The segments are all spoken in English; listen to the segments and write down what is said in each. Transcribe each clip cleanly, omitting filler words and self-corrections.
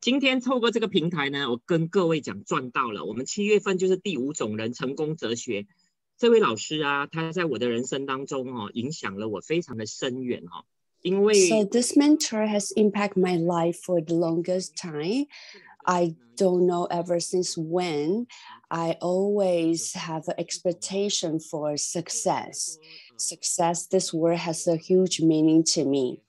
今天透过这个平台呢，我跟各位讲赚到了。我们7月份就是第5种人成功哲学。这位老师啊，他在我的人生当中影响了我非常的深远因为 So this mentor has impacted my life for the longest time. I don't know ever since when. I always have an expectation for success. Success, this word has a huge meaning to me.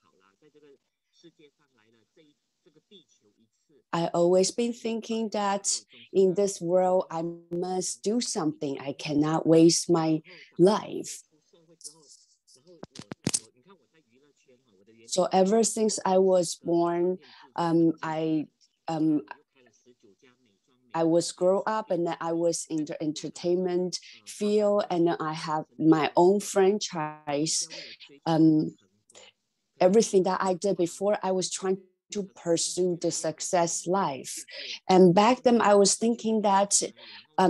I always been thinking that in this world, I must do something. I cannot waste my life. So ever since I was born, I was grow up and then I was in the entertainment field and then I have my own franchise. Everything that I did before, I was trying to pursue the success life. And back then I was thinking that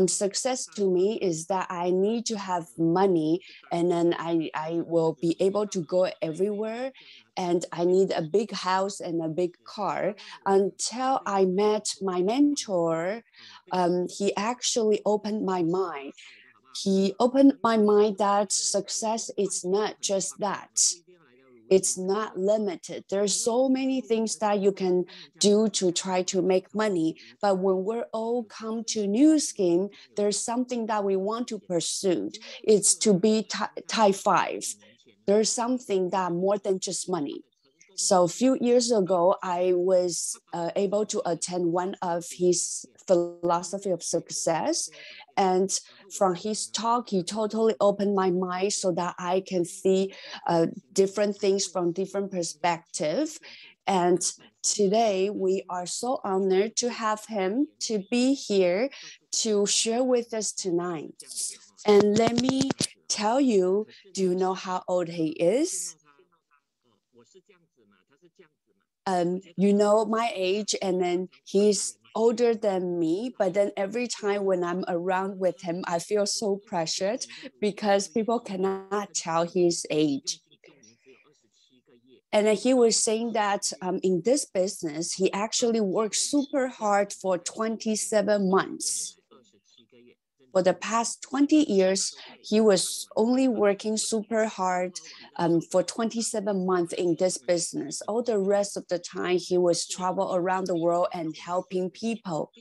success to me is that I need to have money and then I will be able to go everywhere. And I need a big house and a big car until I met my mentor. He actually opened my mind. He opened my mind that success is not just that. It's not limited. There's so many things that you can do to try to make money. But when we're all come to new scheme, there's something that we want to pursue. It's to be type 5. There's something that more than just money. So a few years ago, I was able to attend one of his philosophy of success. And from his talk, he totally opened my mind so that I can see different things from different perspectives. And today we are so honored to have him to be here to share with us tonight. And let me tell you, do you know how old he is? You know my age, and then he's older than me, but then every time when I'm around with him, I feel so pressured because people cannot tell his age. And he was saying that in this business, he actually worked super hard for 27 months. For the past 20 years, he was only working super hard for 27 months in this business. All the rest of the time, he was travel around the world and helping people.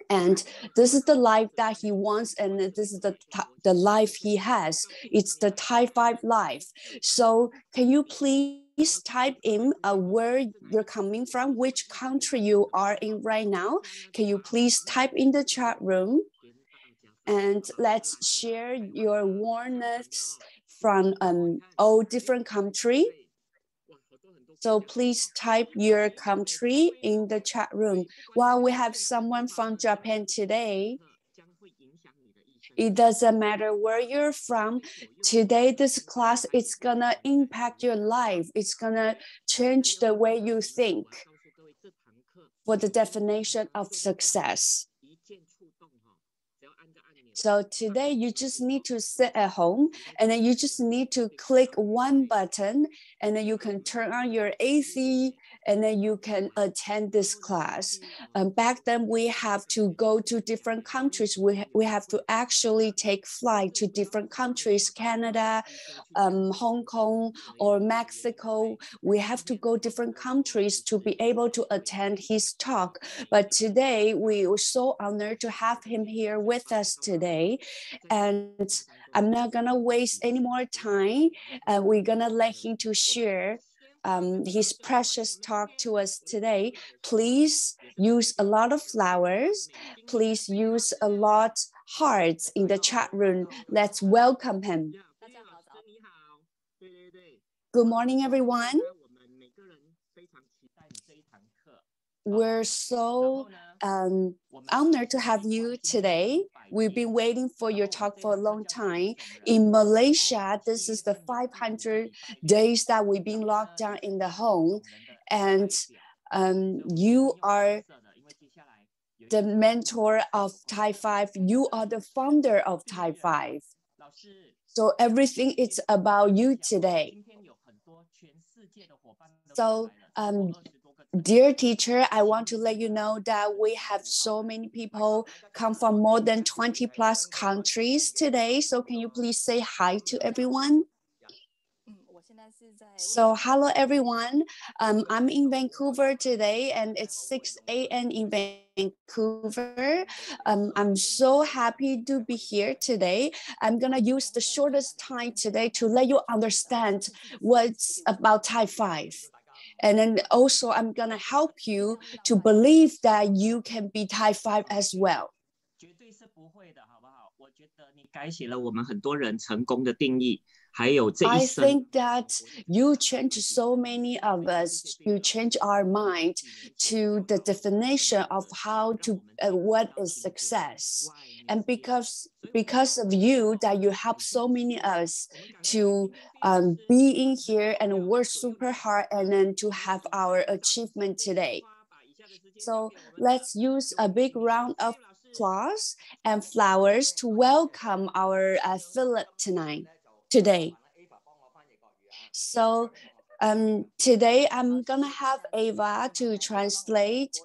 And this is the life that he wants, and this is the life he has. It's the type 5 life. So can you please type in where you're coming from, which country you are in right now? Can you please type in the chat room? And let's share your warmness from all different countries. So please type your country in the chat room. While we have someone from Japan today, it doesn't matter where you're from. Today, this class is gonna impact your life. It's gonna change the way you think for the definition of success. So today you just need to sit at home and then you just need to click one button and then you can turn on your AC and then you can attend this class. Back then we have to go to different countries. We have to actually take flight to different countries, Canada, Hong Kong or Mexico. We have to go different countries to be able to attend his talk. But today we were so honored to have him here with us today. And I'm not gonna waste any more time. We're gonna let him to share his precious talk to us today. Please use a lot of flowers. Please use a lot hearts in the chat room. Let's welcome him. Good morning, everyone. We're so honored to have you today. We've been waiting for your talk for a long time. In Malaysia, this is the 500 days that we've been locked down in the home. And you are the mentor of Type 5. You are the founder of Type 5. So everything is about you today. So dear teacher, I want to let you know that we have so many people come from more than 20 plus countries today. So can you please say hi to everyone? So hello everyone, I'm in Vancouver today and it's 6 a.m. in Vancouver. I'm so happy to be here today. I'm gonna use the shortest time today to let you understand what's about Type 5. And then also I'm gonna help you to believe that you can be Type 5 as well. 绝对是不会的，好不好？我觉得你改写了我们很多人成功的定义。I think that you change so many of us. You change our mind to the definition of how to what is success, and because of you, that you help so many of us to be in here and work super hard, and then to have our achievement today. So let's use a big round of applause and flowers to welcome our Philip today. So today I'm gonna have Ava to translate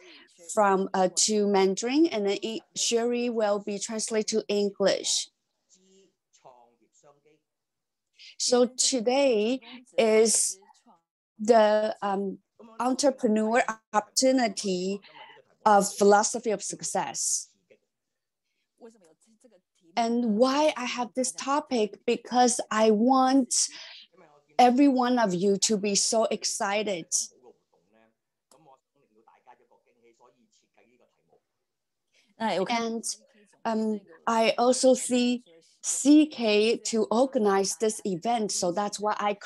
from to Mandarin, and then Sherry will be translate to English. So today is the entrepreneur opportunity of philosophy of success. And why I have this topic? Because I want every one of you to be so excited. And I also see CK to organize this event, so that's why I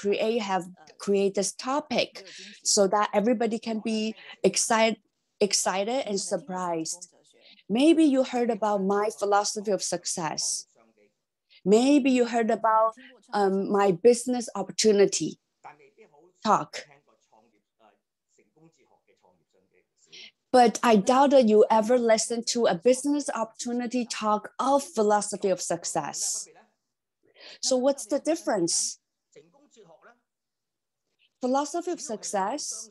have create this topic, so that everybody can be excited and surprised. Maybe you heard about my philosophy of success. Maybe you heard about my business opportunity talk. But I doubt that you ever listened to a business opportunity talk of philosophy of success. So what's the difference? Philosophy of success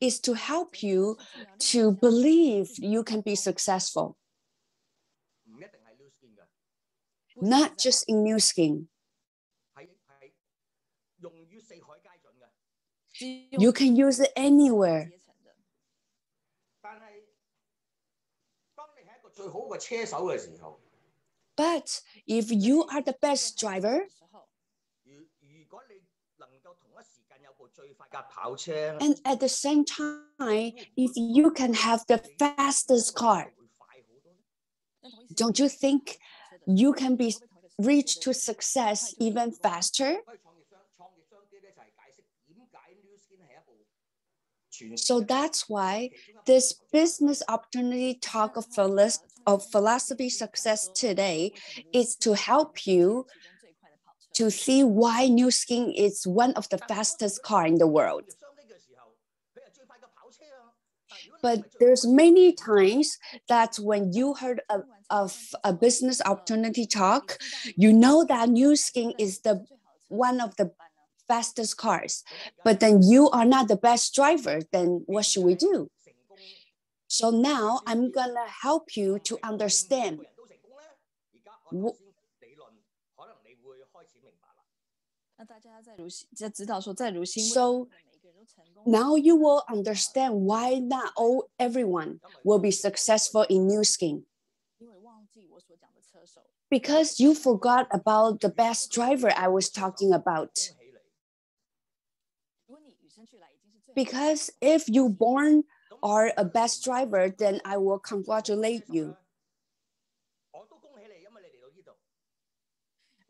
is to help you to believe you can be successful. Not just in New Skin. You can use it anywhere. But if you are the best driver, and at the same time, if you can have the fastest car, don't you think you can be reach to success even faster? So that's why this business opportunity talk of philosophy success today is to help you to see why New Skin is one of the fastest car in the world. But there's many times that when you heard of a business opportunity talk, you know that New Skin is the one of the fastest cars, but then you are not the best driver, then what should we do? So now I'm gonna help you to understand. So now you will understand why not everyone will be successful in New Skin. Because you forgot about the best driver I was talking about. Because if you born are a best driver, then I will congratulate you.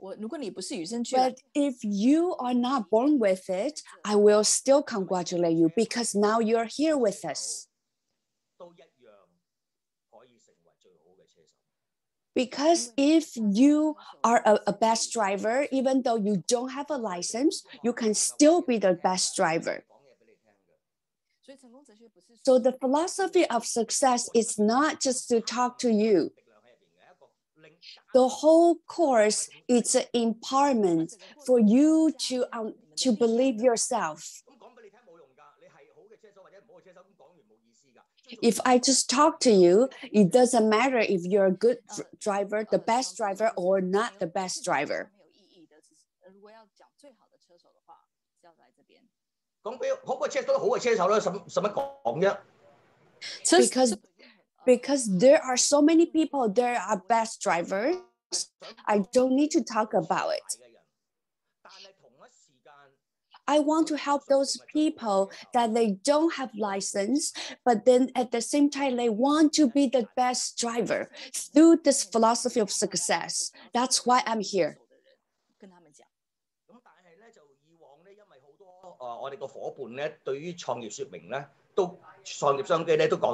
But if you are not born with it, I will still congratulate you because now you're here with us. Because if you are a best driver, even though you don't have a license, you can still be the best driver. So the philosophy of success is not just to talk to you. The whole course is an empowerment for you to believe yourself. If I just talk to you, it doesn't matter if you're a good driver, the best driver, or not the best driver. Because there are so many people, there are best drivers. I don't need to talk about it. I want to help those people that they don't have license, but then at the same time, they want to be the best driver through this philosophy of success. That's why I'm here.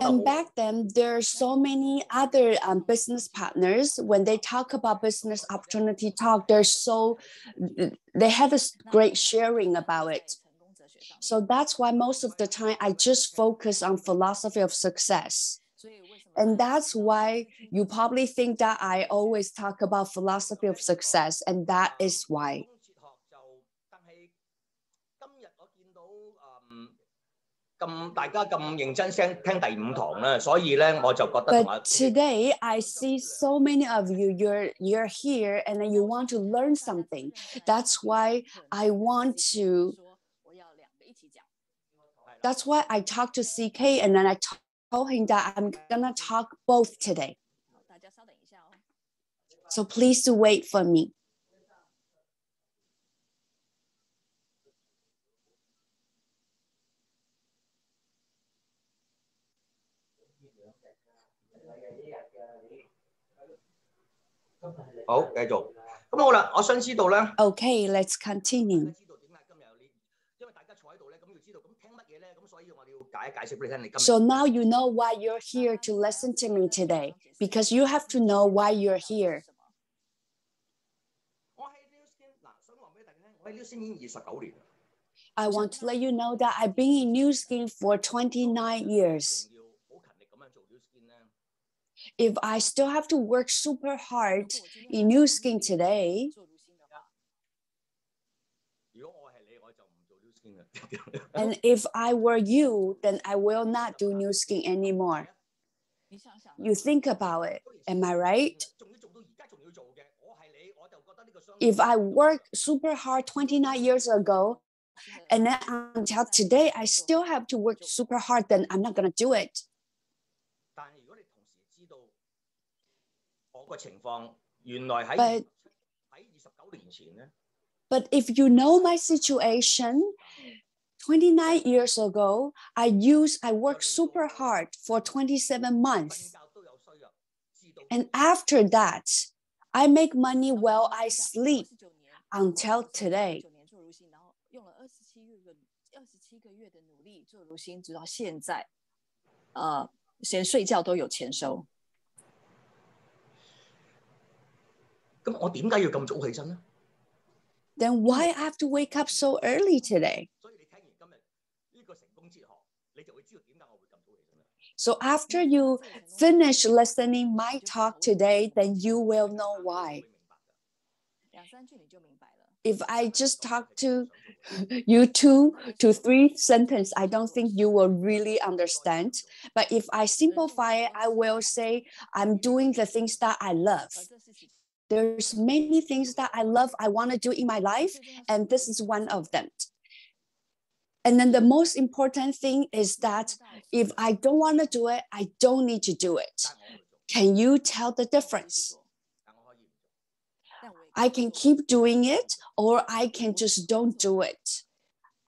And back then, there are so many other business partners. When they talk about business opportunity talk, they have a great sharing about it. So that's why most of the time I just focus on philosophy of success. And that's why you probably think that I always talk about philosophy of success, and that is why. But today I see so many of you, you're here and you want to learn something. That's why I talked to CK, and then I told him that I'm gonna talk both today. So please wait for me. Okay, let's continue. So now you know why you're here to listen to me today, because you have to know why you're here. I want to let you know that I've been in Nu Skin for 29 years. If I still have to work super hard in Nu Skin today, and if I were you, then I will not do Nu Skin anymore. You think about it, am I right? If I worked super hard 29 years ago, and then until today, I still have to work super hard, then I'm not gonna do it. But if you know my situation, 29 years ago, I worked super hard for 27 months. And after that, I make money while I sleep until today. Then why I have to wake up so early today? So after you finish listening my talk today, then you will know why. If I just talk to you 2 to 3 sentences, I don't think you will really understand. But if I simplify it, I will say I'm doing the things that I love. There's many things that I love, I want to do in my life, and this is one of them. And then the most important thing is that if I don't want to do it, I don't need to do it. Can you tell the difference? I can keep doing it, or I can just don't do it.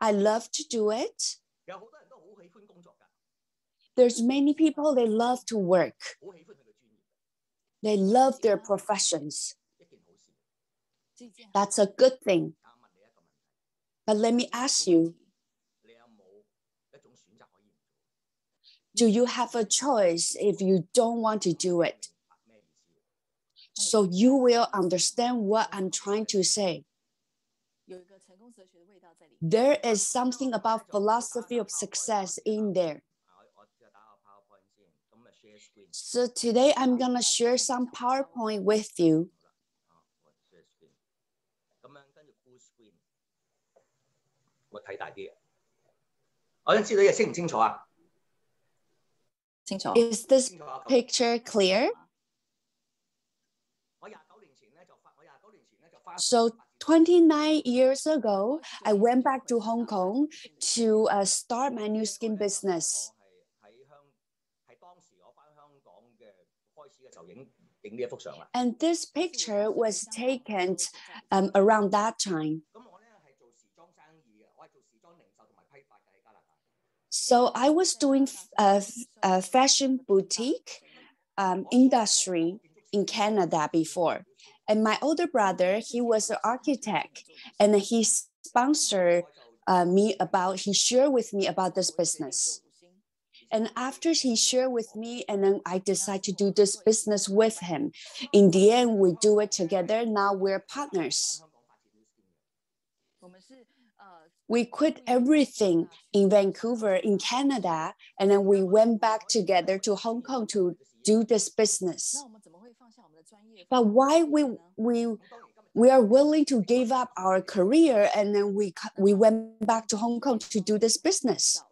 I love to do it. There's many people, they love to work. They love their professions. That's a good thing. But let me ask you, do you have a choice if you don't want to do it? So you will understand what I'm trying to say. There is something about philosophy of success in there. So today I'm going to share some PowerPoint with you. Is this picture clear? So 29 years ago, I went back to Hong Kong to start my new skin business. And this picture was taken around that time. So I was doing a fashion boutique industry in Canada before. And my older brother, he was an architect, and he sponsored he shared with me about this business. And after he shared with me, and then I decided to do this business with him. In the end, we do it together. Now we're partners. We quit everything in Vancouver, in Canada, and then we went back together to Hong Kong to do this business. But why we are willing to give up our career, and then we went back to Hong Kong to do this business?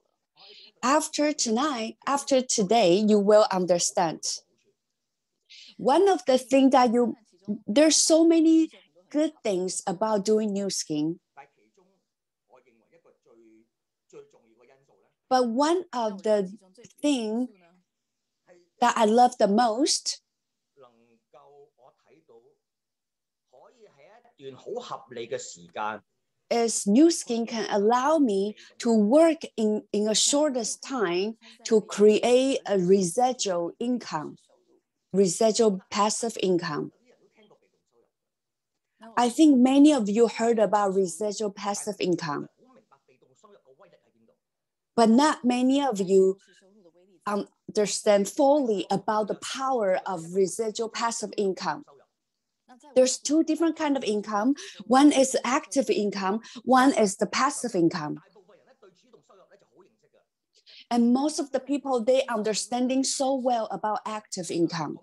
After today, you will understand. One of the things that there's so many good things about doing Nu Skin. But one of the things that I love the most is Nu Skin can allow me to work in a shortest time to create a residual income, residual passive income. I think many of you heard about residual passive income, but not many of you understand fully about the power of residual passive income. There's two different kinds of income. One is active income, one is the passive income. And most of the people, they understanding so well about active income.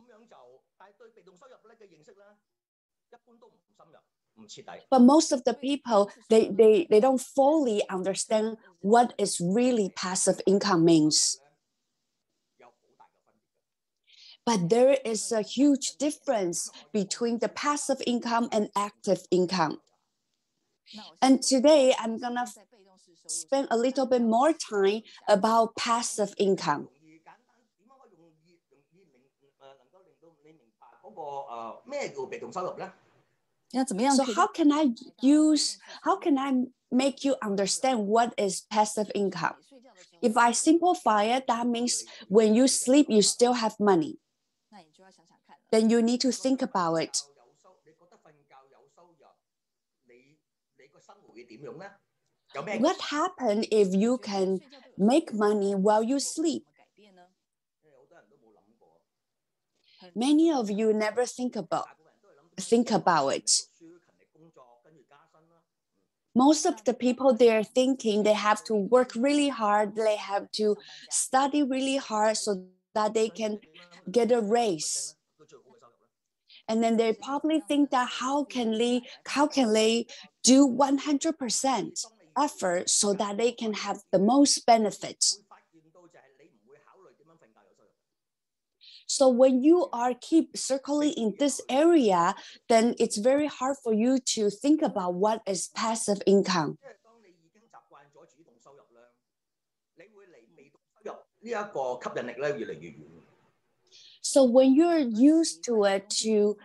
But most of the people, they don't fully understand what is really passive income means. But there is a huge difference between the passive income and active income. And today, I'm going to spend a little bit more time about passive income. So how can I make you understand what is passive income? If I simplify it, that means when you sleep, you still have money. Then you need to think about it. What happens if you can make money while you sleep? Many of you never think about it. Most of the people, they're thinking they have to work really hard, they have to study really hard so that they can get a raise. And then they probably think that how can they do 100% effort so that they can have the most benefits. So when you keep circling in this area, then it's very hard for you to think about what is passive income. So when you're used to it, to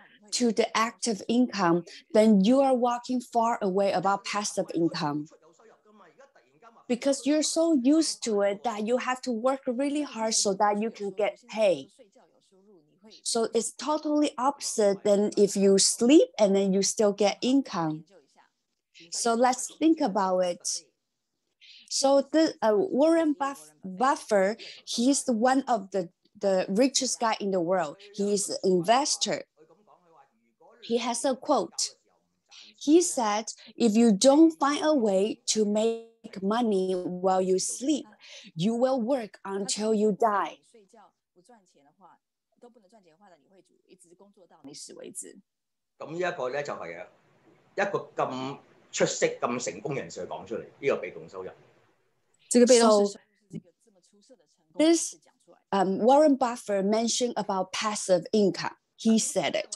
the active income, then you are walking far away about passive income. Because you're so used to it that you have to work really hard so that you can get paid. So it's totally opposite than if you sleep and then you still get income. So let's think about it. So Warren Buffett, he's one of the richest guy in the world. He is an investor. He has a quote. He said, if you don't find a way to make money while you sleep, you will work until you die. This Warren Buffett mentioned about passive income. He said it.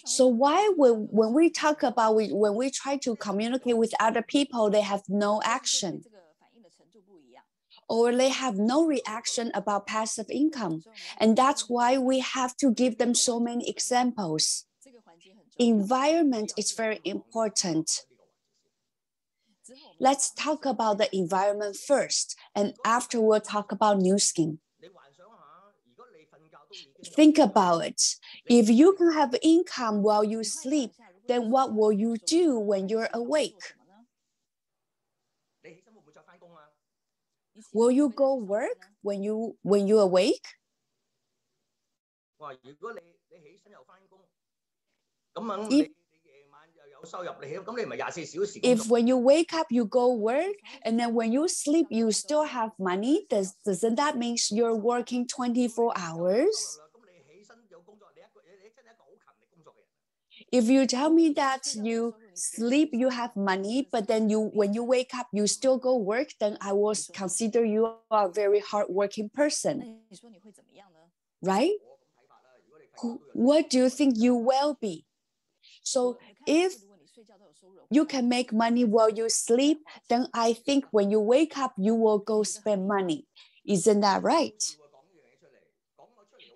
So why when we talk about when we try to communicate with other people, they have no action or they have no reaction about passive income. And that's why we have to give them so many examples. Environment is very important. Let's talk about the environment first, and after we'll talk about new scheme. Think about it. If you can have income while you sleep, then what will you do when you're awake? Will you go work when you awake? If when you wake up you go work, and then when you sleep you still have money, doesn't that mean you're working 24 hours? If you tell me that you sleep, you have money, but then when you wake up, you still go work, then I will consider you a very hardworking person, right? What do you think you will be? So if you can make money while you sleep, then I think when you wake up, you will go spend money. Isn't that right?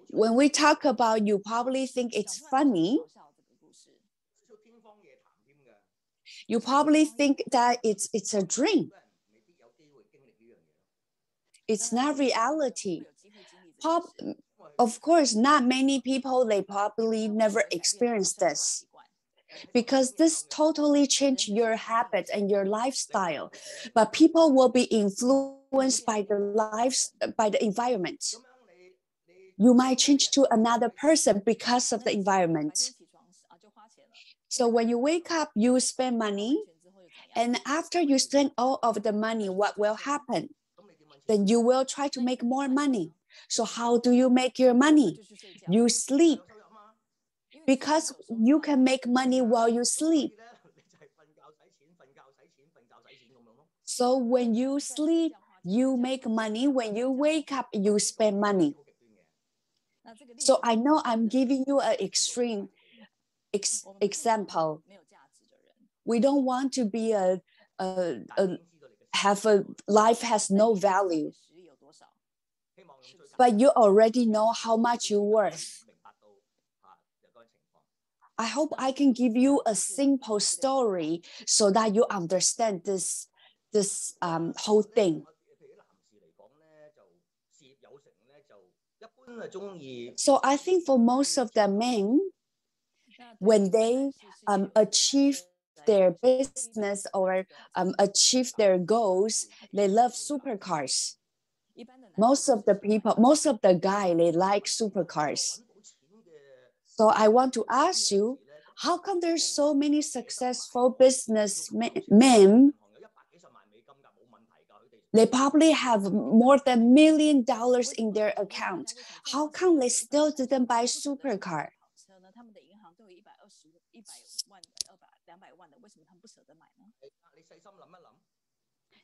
When we talk about, you probably think it's funny. You probably think that it's a dream. It's not reality. Of course, not many people, they probably never experienced this, because this totally changed your habit and your lifestyle. But people will be influenced by the environment. You might change to another person because of the environment. So when you wake up, you spend money, and after you spend all of the money, what will happen? Then you will try to make more money. So how do you make your money? You sleep, because you can make money while you sleep. So when you sleep, you make money. When you wake up, you spend money. So I know I'm giving you an extreme example. We don't want to be have a life has no value, but you already know how much you're worth. I hope I can give you a simple story so that you understand this whole thing. So I think for most of the men, when they achieve their business or achieve their goals, they love supercars. Most of the guys, they like supercars. So I want to ask you, how come there's so many successful businessmen? They probably have more than $1 million in their account. How come they still didn't buy supercar?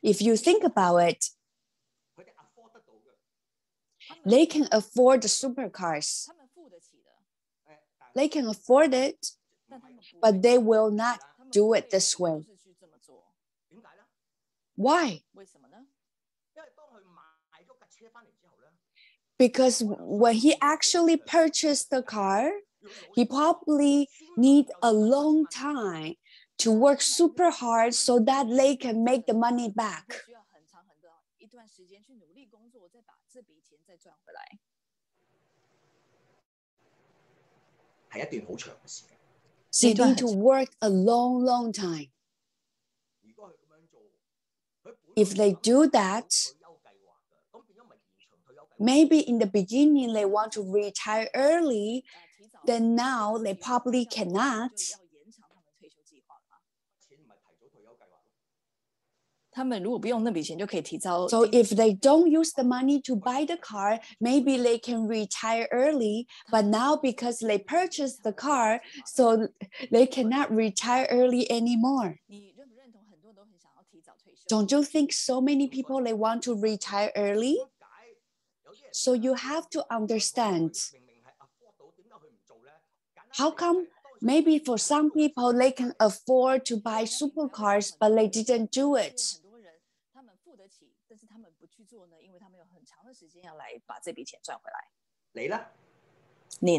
If you think about it, they can afford the supercars. They can afford it, but they will not do it this way. Why? Because when he actually purchased the car, he probably need a long time to work super hard so that they can make the money back. They need to work a long time. If they do that, maybe in the beginning they want to retire early, then now they probably cannot. So if they don't use the money to buy the car, maybe they can retire early, but now because they purchased the car, so they cannot retire early anymore. Don't you think so many people, they want to retire early? So you have to understand, how come maybe for some people they can afford to buy supercars, but they didn't do it?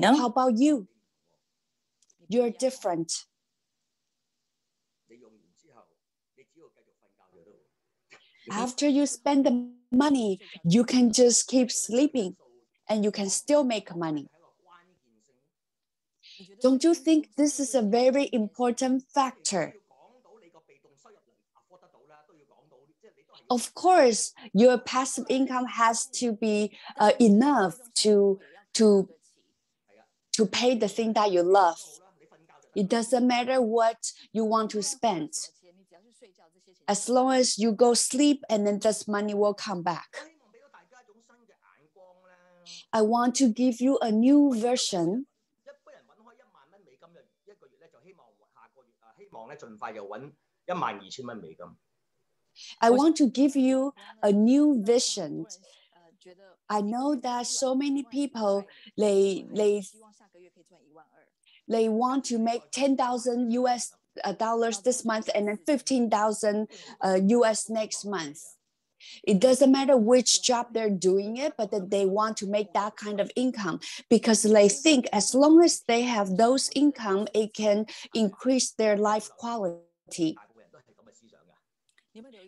How about you? You're different. After you spend the money, you can just keep sleeping and you can still make money. Don't you think this is a very important factor? Of course, your passive income has to be enough to pay the thing that you love. It doesn't matter what you want to spend. As long as you go sleep and then this money will come back. I want to give you a new version. I want to give you a new vision. I know that so many people, they want to make 10,000 US dollars this month and then 15,000 US next month. It doesn't matter which job they're doing it, but that they want to make that kind of income because they think as long as they have those income, it can increase their life quality.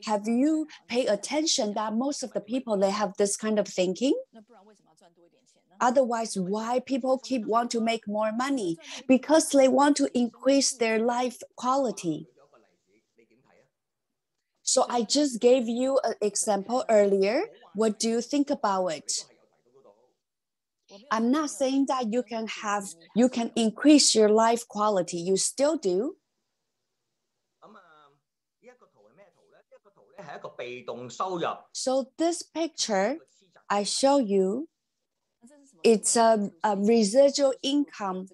Have you paid attention that most of the people, they have this kind of thinking? Otherwise, why people keep want to make more money? Because they want to increase their life quality. So I just gave you an example earlier. What do you think about it? I'm not saying that you can increase your life quality. You still do. So this picture I show you, it's a residual income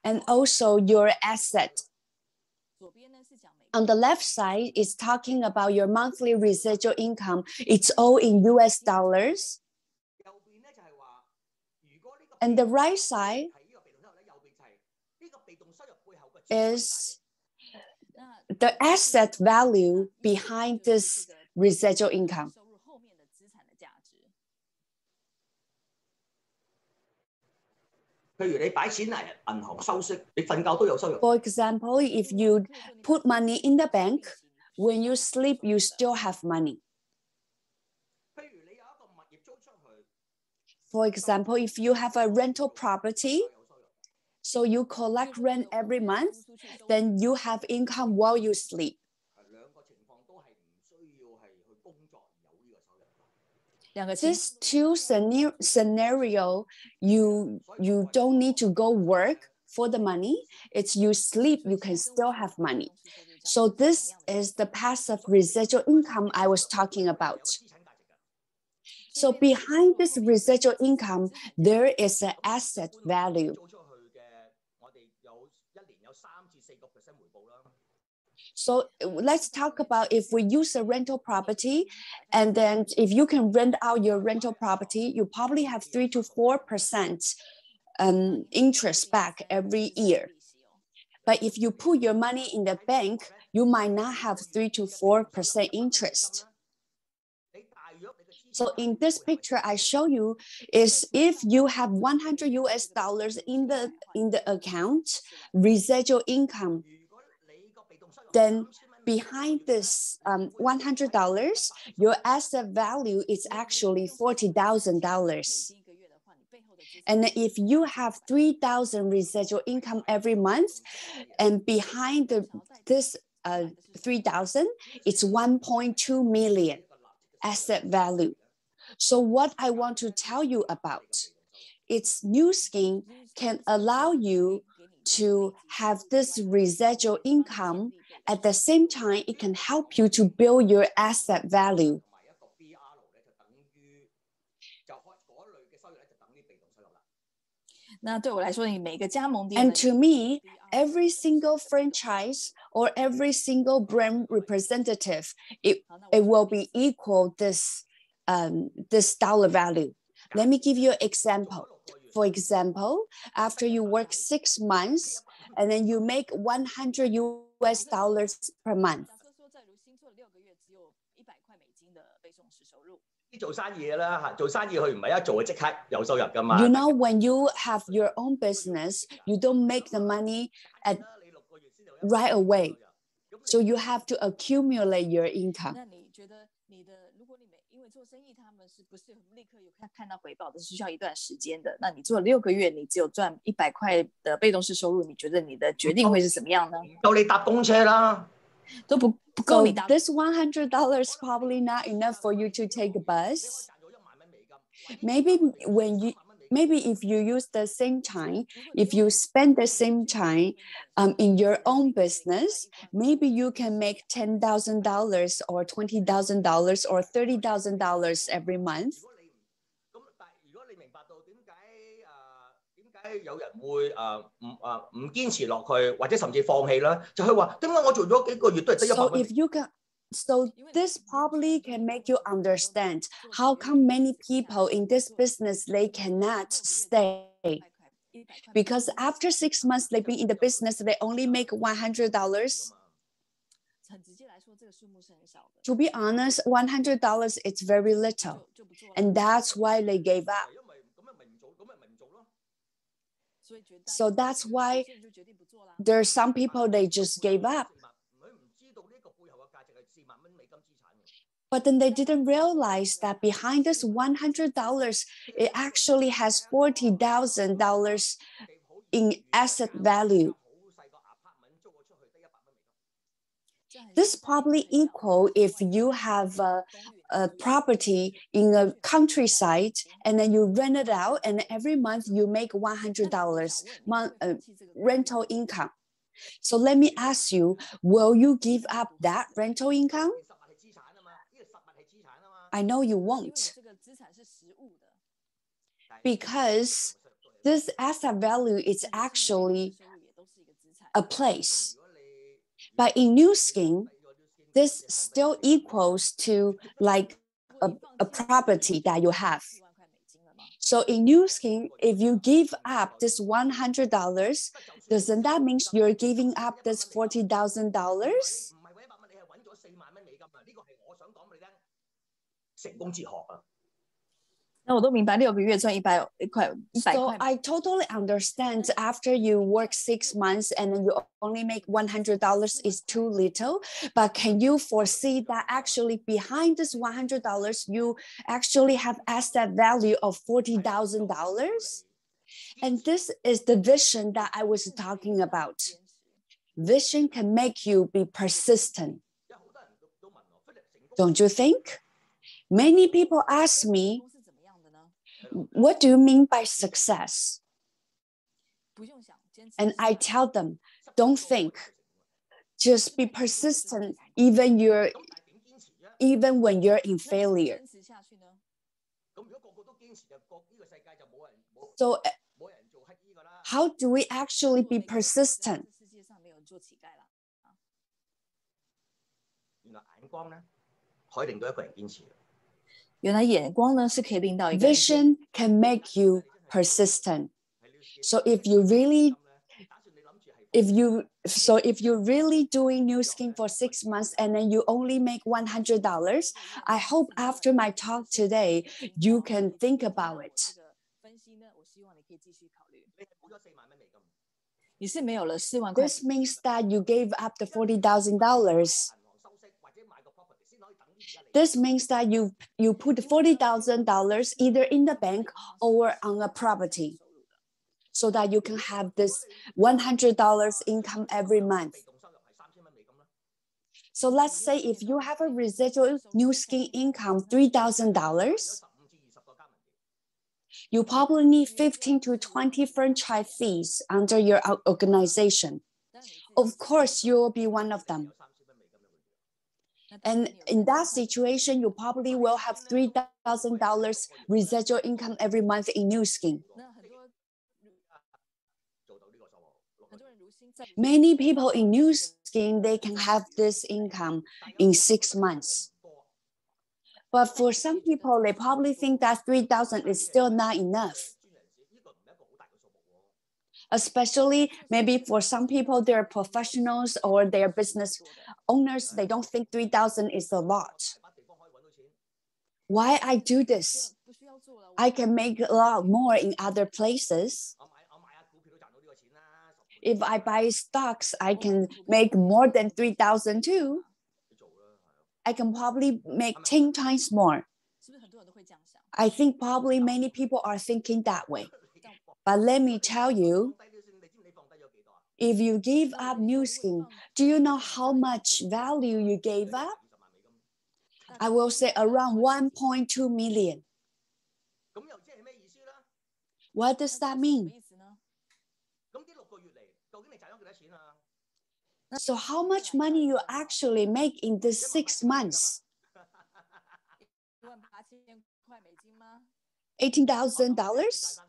and also your asset. On the left side, it's talking about your monthly residual income. It's all in US dollars. And the right side is the asset value behind this residual income. For example, if you put money in the bank, when you sleep, you still have money. For example, if you have a rental property, so you collect rent every month, then you have income while you sleep. These two scenario, you don't need to go work for the money. It's you sleep, you can still have money. So this is the passive residual income I was talking about. So behind this residual income, there is an asset value. So let's talk about if we use a rental property, and then if you can rent out your rental property, you probably have 3 to 4% interest back every year. But if you put your money in the bank, you might not have 3 to 4% interest. So in this picture I show you is if you have 100 US dollars in the account, residual income, then behind this $100, your asset value is actually $40,000. And if you have 3,000 residual income every month, and behind this 3,000, it's 1.2 million asset value. So what I want to tell you about, its Nu Skin can allow you to have this residual income. At the same time, it can help you to build your asset value. And to me, every single franchise or every single brand representative, it will be equal this dollar value. Let me give you an example. For example, after you work 6 months and then you make $100 per month. 做生意啦，做生意佢唔係一做就即刻有收入㗎嘛。You know, when you have your own business, you don't make the money right away. So you have to accumulate your income. 那你觉得你的，如果你因为做生意，他们是不是立刻有看到回报的，是需要一段时间的？那你做了6个月，你只有赚100块的被动式收入，你觉得你的决定会是怎么样呢？夠你搭公車啦，都不夠你搭。This $100 probably not enough for you to take a bus. Maybe if you use the same time, if you spend the same time in your own business, maybe you can make $10,000 or $20,000 or $30,000 every month. 如果你明白到點解有人會唔堅持落去，或者甚至放棄啦，就係話點解我做咗幾個月都係得100蚊。So this probably can make you understand how come many people in this business, they cannot stay. Because after 6 months they've been in the business, they only make $100. To be honest, $100 is very little. And that's why they gave up. So that's why there are some people, they just gave up. But then they didn't realize that behind this $100, it actually has $40,000 in asset value. This probably equal if you have a property in a countryside and then you rent it out and every month you make $100 rental income. So let me ask you, will you give up that rental income? I know you won't. Because this asset value is actually a place. But in New Skin, this still equals to like a property that you have. So in New Skin, if you give up this $100, doesn't that mean you're giving up this $40,000? 成功哲學啊！那我都明白6个月賺100塊。So I totally understand after you work 6 months and then you only make $100 is too little. But can you foresee that actually behind this $100, you actually have asset value of $40,000? And this is the vision that I was talking about. Vision can make you be persistent. Don't you think? Many people ask me, what do you mean by success? And I tell them, don't think, just be persistent even when you're in failure. So how do we actually be persistent? Vision can make you persistent. So if you're really doing New Skin for 6 months and then you only make $100, I hope after my talk today, you can think about it. This means that you gave up the $40,000. This means that you put $40,000 either in the bank or on a property so that you can have this $100 income every month. So let's say if you have a residual New Skin income, $3,000, you probably need 15 to 20 franchise fees under your organization. Of course, you will be one of them. And in that situation, you probably will have $3,000 residual income every month in New Skin. Many people in New Skin, they can have this income in 6 months. But for some people, they probably think that 3,000 is still not enough. Especially maybe for some people, they're professionals or they're business owners, they don't think 3,000 is a lot. Why I do this? I can make a lot more in other places. If I buy stocks, I can make more than 3,000 too. I can probably make 10 times more. I think probably many people are thinking that way. But let me tell you, if you give up New Skin, do you know how much value you gave up? I will say around 1.2 million. What does that mean? So how much money you actually make in this 6 months? $18,000?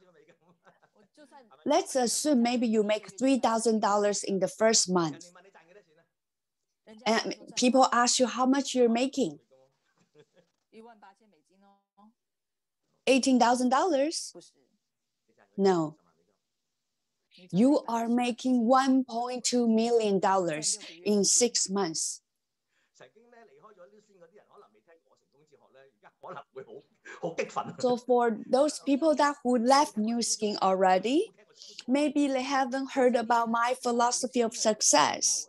Let's assume maybe you make $3,000 in the first month. And people ask you how much you're making. $18,000? No. You are making $1.2 million in 6 months. So for those people that who left New Skin already, maybe they haven't heard about my philosophy of success.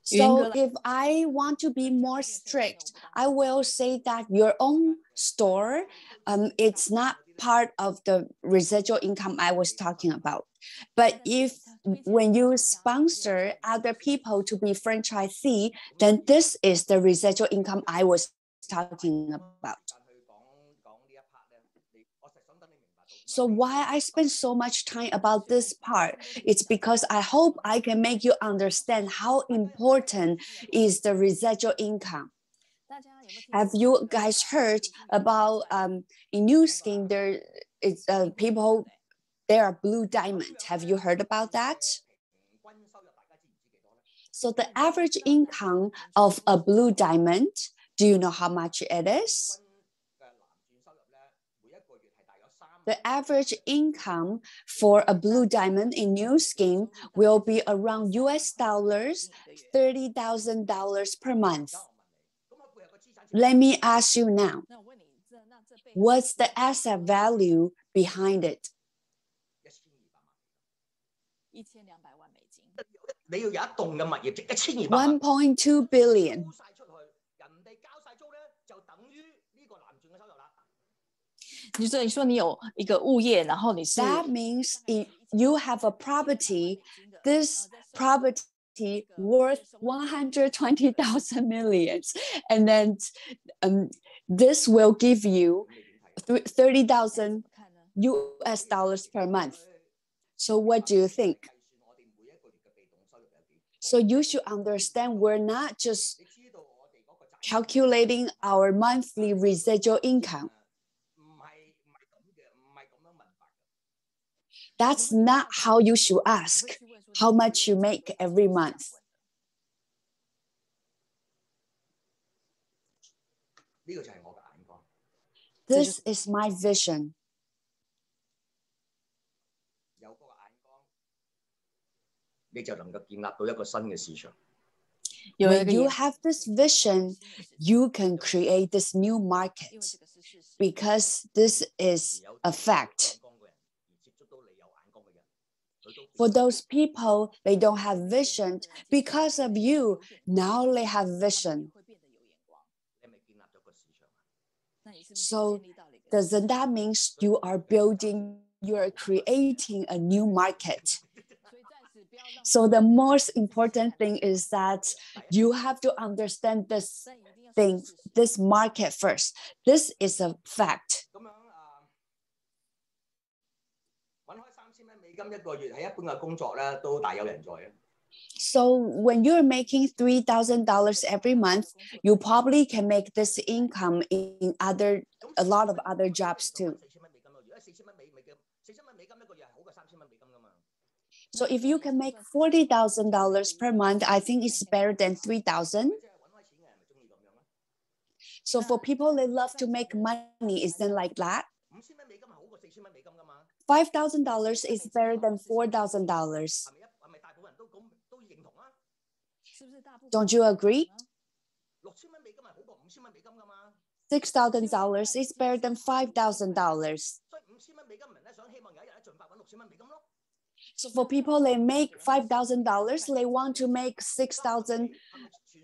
So if I want to be more strict, I will say that your own store, it's not part of the residual income I was talking about. But if when you sponsor other people to be franchisee, then this is the residual income I was talking about. So why I spend so much time about this part? It's because I hope I can make you understand how important is the residual income. Have you guys heard about in New Skin there is people, there are blue diamonds. Have you heard about that? So the average income of a blue diamond, do you know how much it is? The average income for a blue diamond in New Skin will be around US dollars, $30,000 per month. Let me ask you now, what's the asset value behind it? 1.2 billion. That means if you have a property, this property worth 120,000 millions, and then this will give you 30,000 US dollars per month. So what do you think? So you should understand we're not just calculating our monthly residual income. That's not how you should ask how much you make every month. This is my vision. When you have this vision, you can create this new market because this is a fact. For those people, they don't have vision. Because of you, now they have vision. So doesn't that mean you are creating a new market? So the most important thing is that you have to understand this thing, this market first. This is a fact. So when you're making $3,000 every month, you probably can make this income in a lot of other jobs too. So if you can make $40,000 per month, I think it's better than 3,000. So for people that love to make money, is then like that? $5,000 is better than $4,000. Don't you agree? $6,000 is better than $5,000. So for people that make $5,000, they want to make $6,000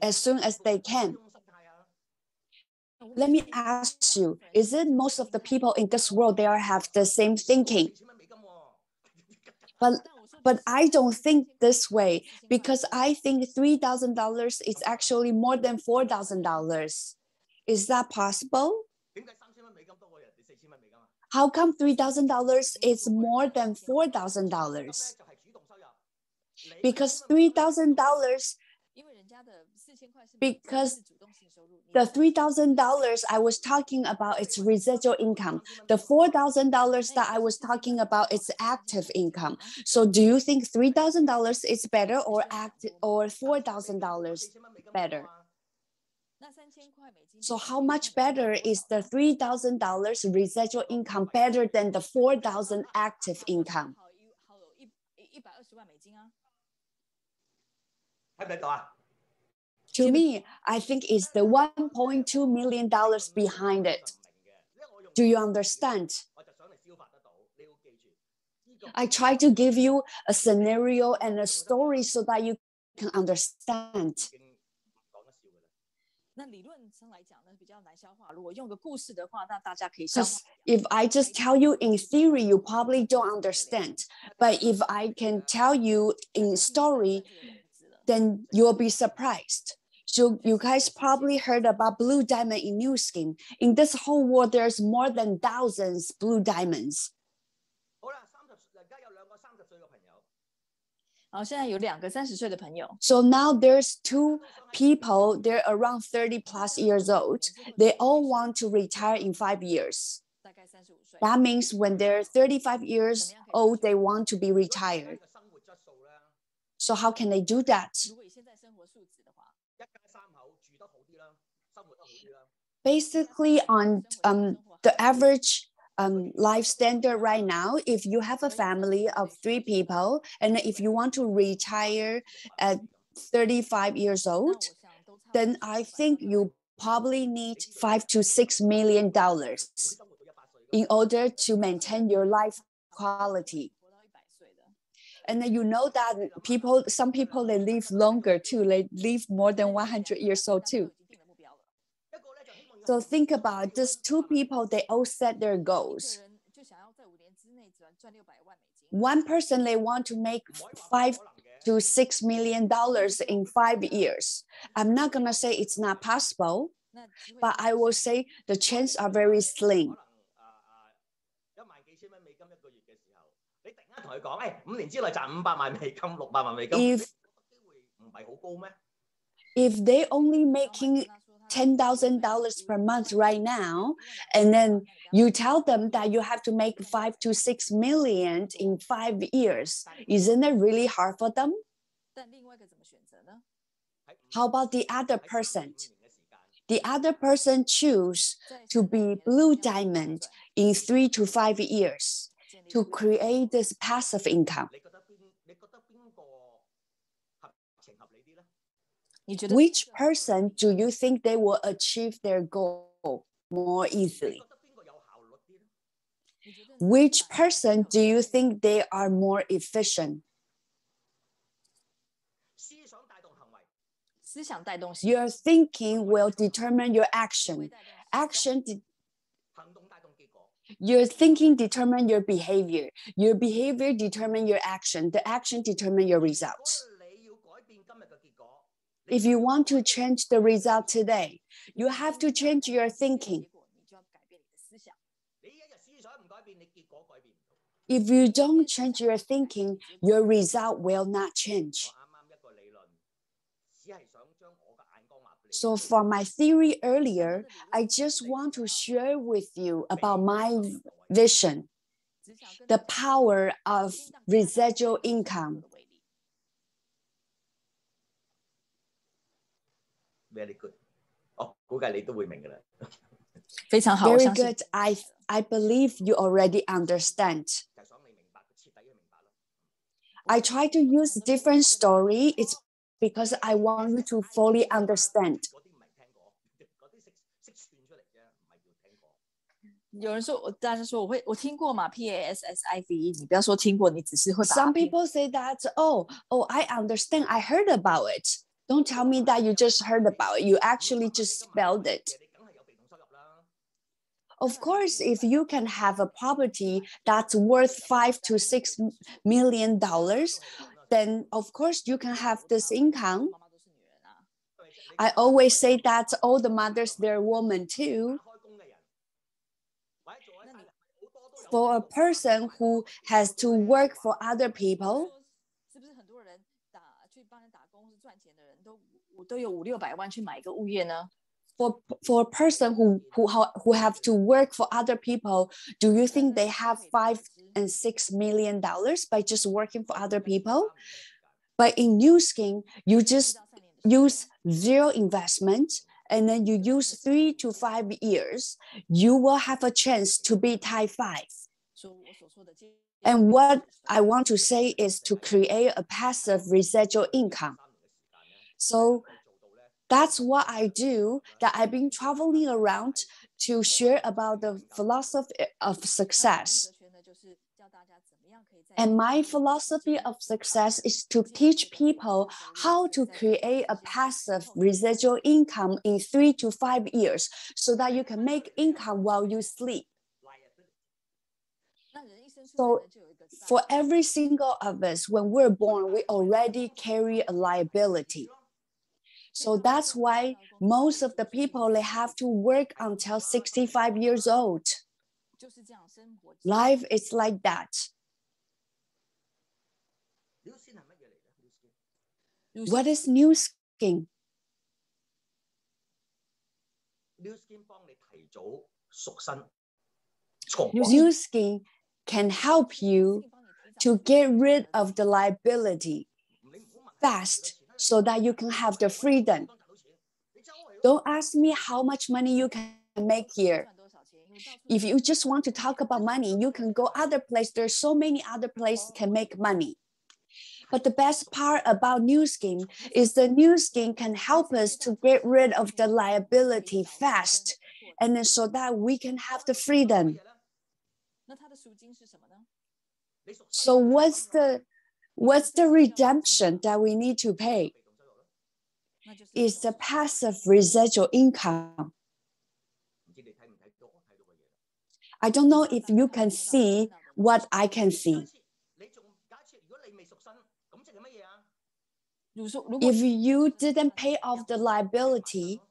as soon as they can. Let me ask you, is it most of the people in this world, they have the same thinking? But I don't think this way, because I think $3,000 is actually more than $4,000. Is that possible? How come $3,000 is more than $4,000? Because the $3,000 I was talking about, it's residual income. The $4,000 that I was talking about, it's active income. So do you think $3,000 is better or $4,000 better? So how much better is the $3,000 residual income better than the $4,000 active income? To me, I think it's the $1.2 million behind it. Do you understand? I try to give you a scenario and a story so that you can understand. Because if I just tell you in theory, you probably don't understand. But if I can tell you in story, then you'll be surprised. So you guys probably heard about blue diamond in Nu Skin. In this whole world, there's more than thousands blue diamonds. So now there's two people, they're around 30 plus years old. They all want to retire in 5 years. That means when they're 35 years old, they want to be retired. So how can they do that? Basically, on the average life standard right now, if you have a family of 3 people, and if you want to retire at 35 years old, then I think you probably need $5 to $6 million in order to maintain your life quality. And then you know that some people, they live longer too. They live more than 100 years old too. So think about these 2 people, they all set their goals. One person, they want to make $5 to $6 million in 5 years. I'm not going to say it's not possible, but I will say the chances are very slim. If they only making $10,000 per month right now, and then you tell them that you have to make $5 to $6 million in 5 years, isn't it really hard for them? How about the other person? The other person choose to be blue diamond in 3 to 5 years to create this passive income. Which person do you think they will achieve their goal more easily? Which person do you think they are more efficient? Your thinking will determine your action. Your thinking determines your behavior. Your behavior determines your action. The action determines your results. If you want to change the result today, you have to change your thinking. If you don't change your thinking, your result will not change. So for my theory earlier, I just want to share with you about my vision, the power of residual income. Very good. 估計你都會明㗎啦。非常好， Very good. I believe you already understand. I try to use different story. It's because I want you to fully understand. 有人说，大家说我听过嘛 ，PASSIV， 你不要说听过，你只是会把。Some people say that, oh, I understand. I heard about it. Don't tell me that you just heard about it. You actually just spelled it. Of course, if you can have a property that's worth $5 to $6 million, then of course you can have this income. I always say that all the mothers, they're women too. For a person who has to work for other people, for a person who have to work for other people, do you think they have $5 and $6 million by just working for other people? But in New Scheme, you just use zero investment, and then you use 3 to 5 years, you will have a chance to be Type 5. And what I want to say is to create a passive residual income. So that's what I do, that I've been traveling around to share about the philosophy of success. And my philosophy of success is to teach people how to create a passive residual income in 3 to 5 years so that you can make income while you sleep. So for every single of us, when we're born, we already carry a liability. So that's why most of the people, they have to work until 65 years old. Life is like that. What is New Scheme? New Scheme can help you to get rid of the liability fast so that you can have the freedom. Don't ask me how much money you can make here. If you just want to talk about money, you can go other places. There's so many other places can make money. But the best part about New Scheme is the New Scheme can help us to get rid of the liability fast, and then so that we can have the freedom. So what's the redemption that we need to pay? It's the passive residual income. I don't know if you can see what I can see. If you didn't pay off the liability,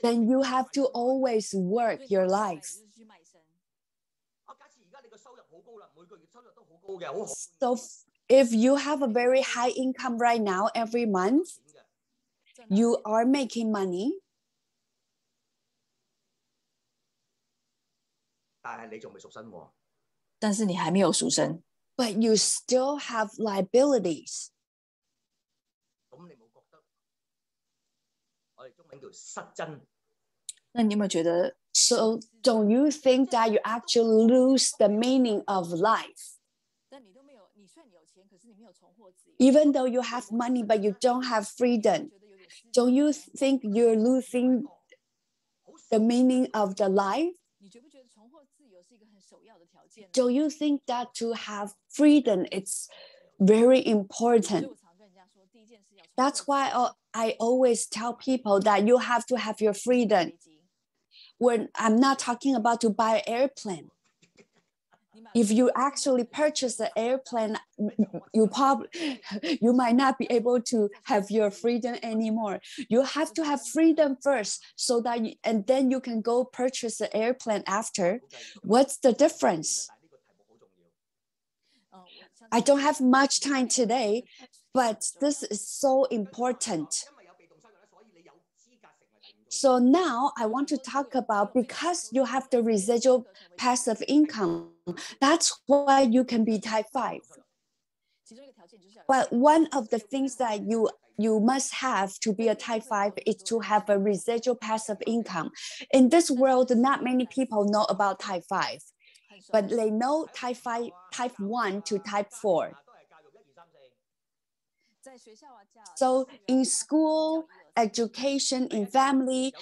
then you have to always work your life. So if you have a very high income right now every month, you are making money. But you still have liabilities. So don't you think that you actually lose the meaning of life? Even though you have money, but you don't have freedom, don't you think you're losing the meaning of the life? Don't you think that to have freedom, it's very important? That's why I always tell people that you have to have your freedom. When I'm not talking about to buy an airplane. If you actually purchase an airplane, you might not be able to have your freedom anymore. You have to have freedom first, so that and then you can go purchase an airplane after. What's the difference? I don't have much time today, but this is so important. So now I want to talk about, because you have the residual passive income, that's why you can be type 5. But one of the things that you must have to be a type 5 is to have a residual passive income. In this world, not many people know about type 5, but they know type 1 to type 4. So in school, education, in family,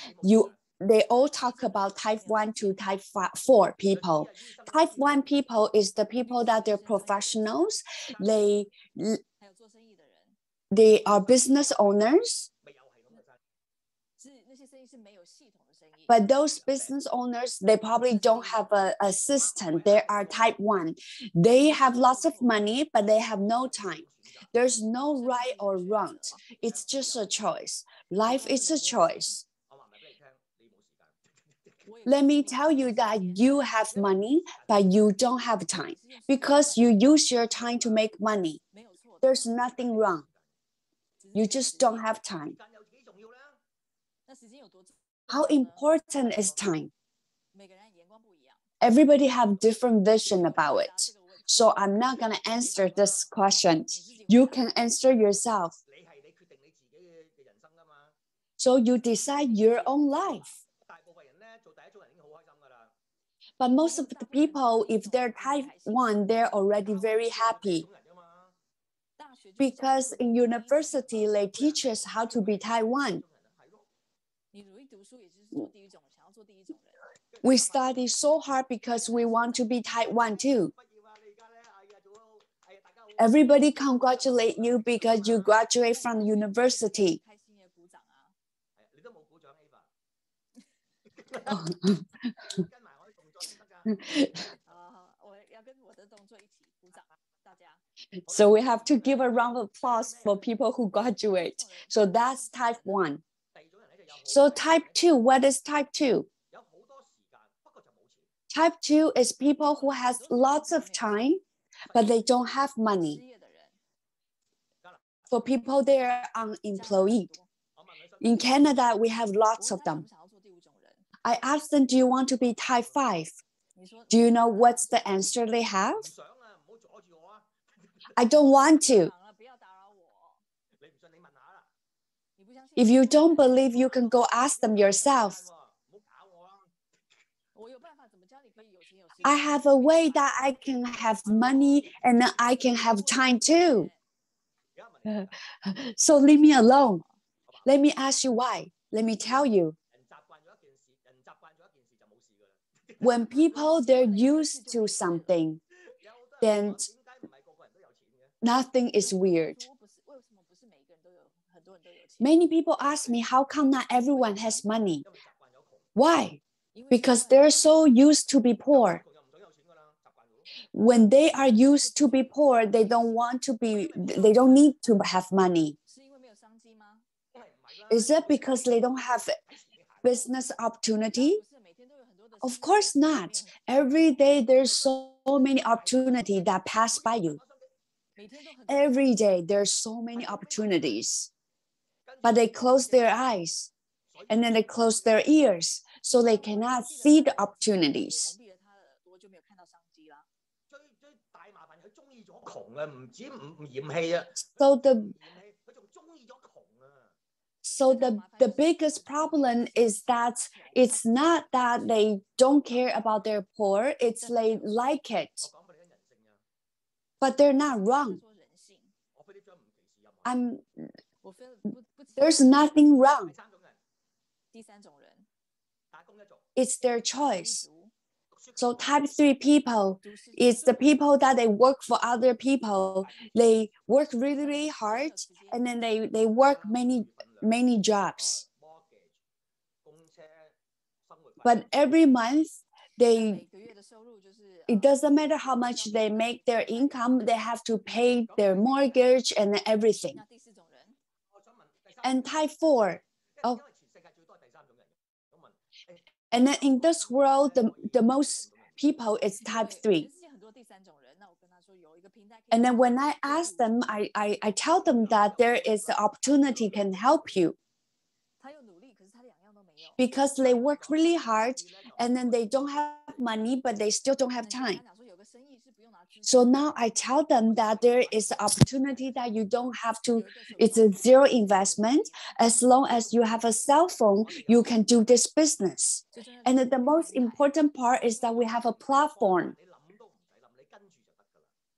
they all talk about type 1 to type 4 people. Type 1 people is the people that they're professionals. They are business owners. But those business owners, they probably don't have an assistant. They are type 1. They have lots of money, but they have no time. There's no right or wrong. It's just a choice. Life is a choice. Let me tell you that you have money, but you don't have time because you use your time to make money. There's nothing wrong. You just don't have time. How important is time? Everybody have different vision about it. So I'm not going to answer this question. You can answer yourself. So you decide your own life. But most of the people, if they're type 1, they're already very happy. Because in university, they teach us how to be type 1. We study so hard because we want to be type 1 too. Everybody congratulate you because you graduate from university. So we have to give a round of applause for people who graduate. So that's type 1. So type 2, what is type 2? Type 2 is people who has lots of time, but they don't have money. For people, they are unemployed. In Canada, we have lots of them. I asked them, do you want to be type 5? Do you know what's the answer they have? I don't want to. If you don't believe, you can go ask them yourself. I have a way that I can have money and I can have time too. So leave me alone. Let me ask you why. Let me tell you. When people, they're used to something, then nothing is weird. Many people ask me, how come not everyone has money? Why? Because they're so used to be poor. When they are used to be poor, they don't need to have money. Is that because they don't have business opportunity? Of course not. Every day there's so many opportunities that pass by you. Every day there's so many opportunities. But they close their eyes and then they close their ears so they cannot see the opportunities. So the biggest problem is that it's not that they don't care about their poor, it's they like it. But they're not wrong. There's nothing wrong. It's their choice. So type 3 people, it's the people that they work for other people. They work really, really hard and then they work many jobs. But every month, it doesn't matter how much they make their income, they have to pay their mortgage and everything. And type 4, and then in this world, the most people is type 3. And then when I ask them, I tell them that there is an opportunity can help you. because they work really hard and then they don't have money, but they still don't have time. So now I tell them that there is an opportunity that you don't have to, it's a zero investment. As long as you have a cell phone, you can do this business. And the most important part is that we have a platform.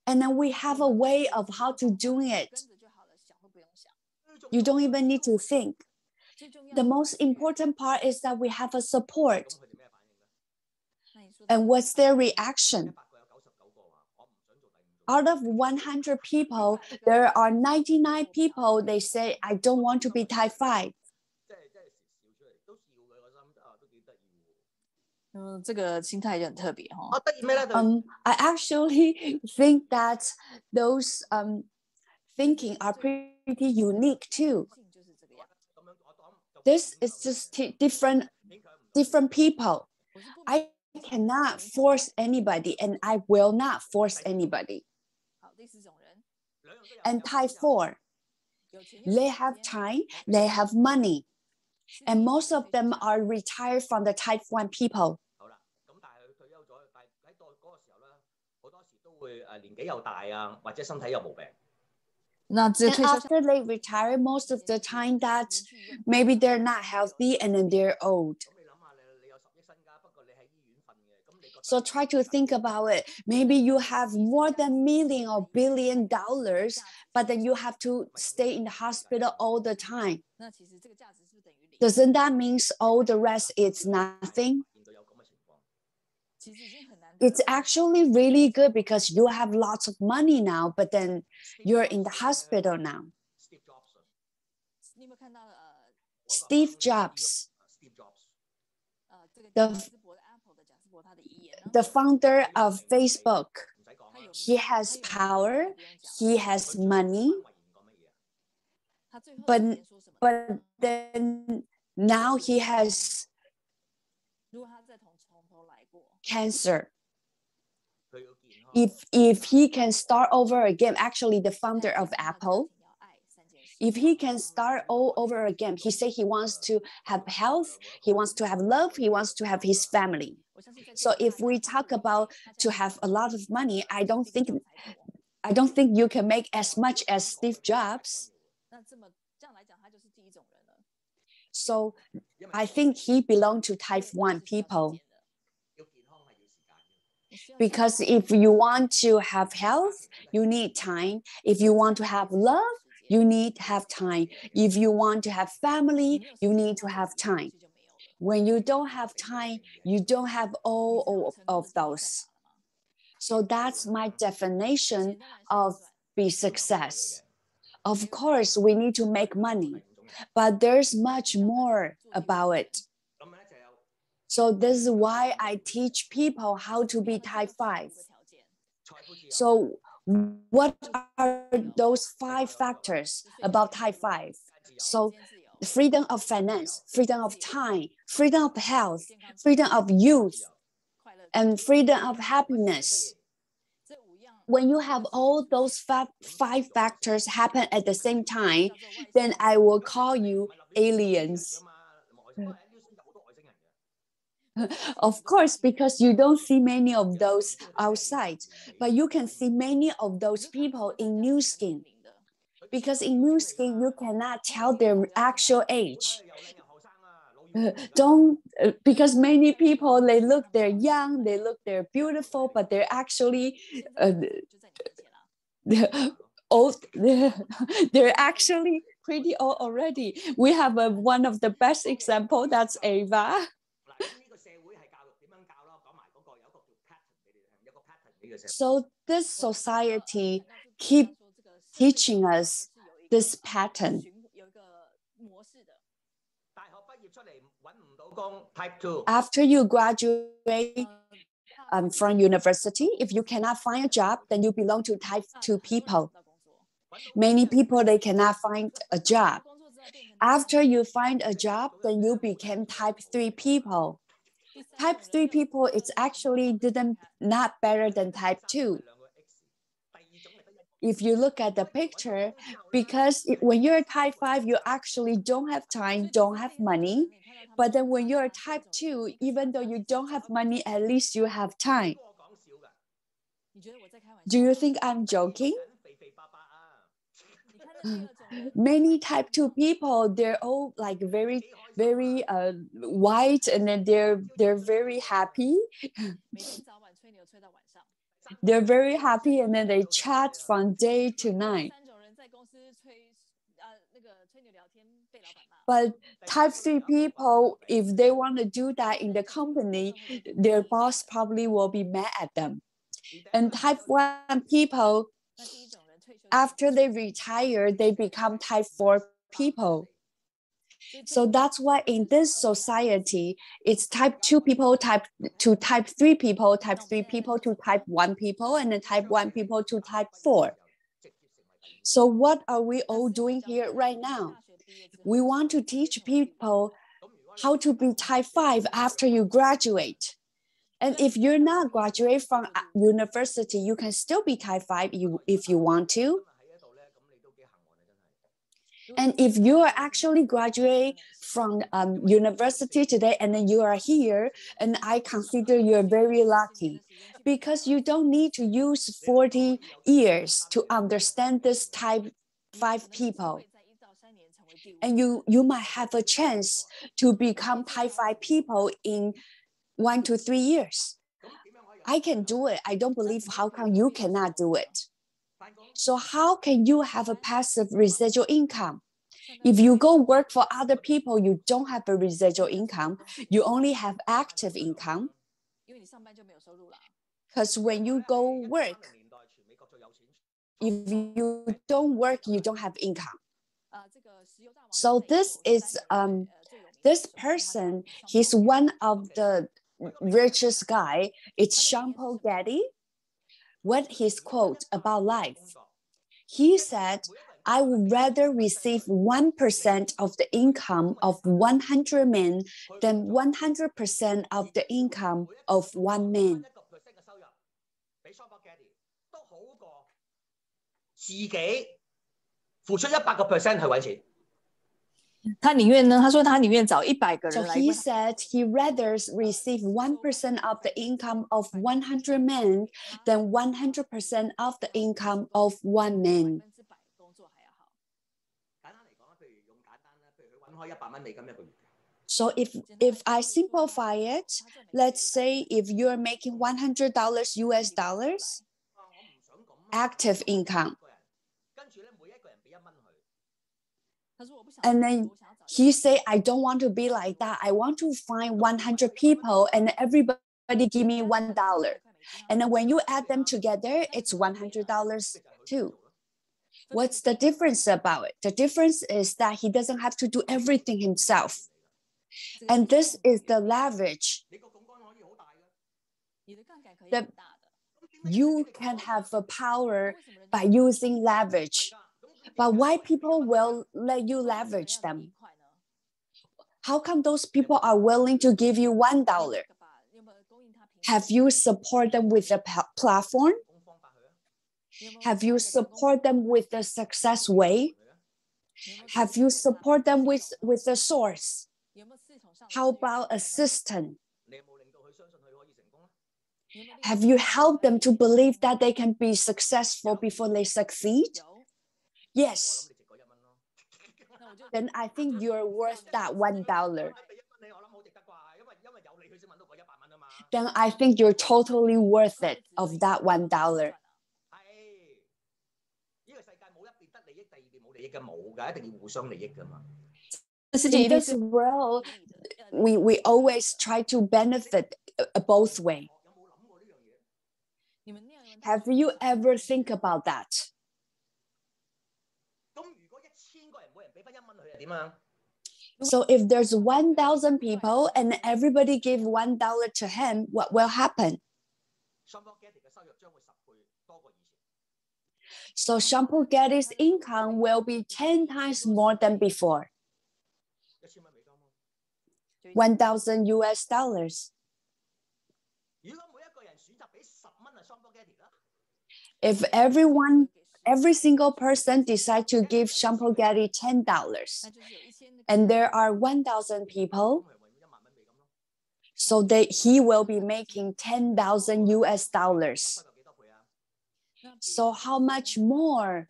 And then we have a way of how to do it. You don't even need to think. The most important part is that we have a support. And what's their reaction? Out of 100 people, there are 99 people, they say, I don't want to be type 5. I actually think that those thinking are pretty unique too. This is just different people. I cannot force anybody, and I will not force anybody. And type 4, they have time, they have money, and most of them are retired from the type 1 people. And after they retire, most of the time that maybe they're not healthy and then they're old. So try to think about it. Maybe you have more than million or billion dollars, but then you have to stay in the hospital all the time. Doesn't that mean all the rest is nothing? It's actually really good because you have lots of money now, but then you're in the hospital now. Steve Jobs, the founder of Facebook, he has power, he has money, but then now he has cancer. If he can start over again, actually the founder of Apple, if he can start all over again, he said he wants to have health, he wants to have love, he wants to have his family. So if we talk about to have a lot of money, I don't think you can make as much as Steve Jobs. So I think he belonged to type 1 people. Because if you want to have health, you need time. If you want to have love, you need to have time. If you want to have family, you need to have time. When you don't have time, you don't have all of those. So that's my definition of be success. Of course, we need to make money, but there's much more about it. So this is why I teach people how to be type 5. So what are those 5 factors about type 5? So freedom of finance, freedom of time, freedom of health, freedom of youth, and freedom of happiness. When you have all those 5 factors happen at the same time, then I will call you aliens. Of course, because you don't see many of those outside, but you can see many of those people in Nu Skin. Because in Nu Skin, you cannot tell their actual age. Because many people, they're young, they're beautiful, but they're actually old. They're actually pretty old already. We have one of the best example, that's Ava. So this society keep teaching us this pattern. After you graduate from university, if you cannot find a job, then you belong to type 2 people. Many people, they cannot find a job. After you find a job, then you became type 3 people. Type 3 people, it's actually not better than type 2. if you look at the picture, because when you're type 5, you actually don't have time, don't have money. But then when you're type 2, even though you don't have money, at least you have time. Do you think I'm joking? Many type 2 people, they're all like very white, and then they're very happy. They're very happy, and then they chat from day to night. But type 3 people, if they want to do that in the company, their boss probably will be mad at them. And type 1 people, after they retire, they become type 4 people. So that's why in this society, it's type 2 people, type 3 people, type 3 people to type 1 people, and then type 1 people to type 4. So what are we all doing here right now? We want to teach people how to be type 5 after you graduate. And if you're not graduate from university, you can still be type 5 if you want to. And if you are actually graduate from university today and then you are here, and I consider you're very lucky, because you don't need to use 40 years to understand this type 5 people. And you might have a chance to become type 5 people in 1 to 3 years. I can do it. I don't believe how come you cannot do it. So how can you have a passive residual income? If you go work for other people, you don't have a residual income. You only have active income. Because when you go work, if you don't work, you don't have income. So this is this person, he's one of the richest guy. It's Cheung Getty. What his quote about life? He said, I would rather receive 1% of the income of 100 men than 100% of the income of one man. 自己付出100%去揾錢。他宁愿呢？他说他宁愿找100个人 So 来。he said he rather receive 1% of the income of 100 men than 100% of the income of one man. So if I simplify it, let's say if you're making $100 US dollars, active income. And then he say, I don't want to be like that. I want to find 100 people and everybody give me $1. And then when you add them together, it's $100 too. What's the difference about it? The difference is that he doesn't have to do everything himself. And this is the leverage. That you can have a power by using leverage. But why people will let you leverage them? How come those people are willing to give you $1? Have you support them with a platform? Have you support them with the success way? Have you support them with the source? How about assistant? Have you helped them to believe that they can be successful before they succeed? Yes. Then I think you're worth that $1. Then I think you're totally worth it of that $1. In this world, we always try to benefit both ways. Have you ever think about that? So if there's 1,000 people and everybody give $1 to him, what will happen? So Cheung Getty's income will be 10 times more than before. 1,000 US dollars. If everyone every single person decide to give Shampoo-Getty $10, and there are 1,000 people, so that he will be making 10,000 US dollars. So how much more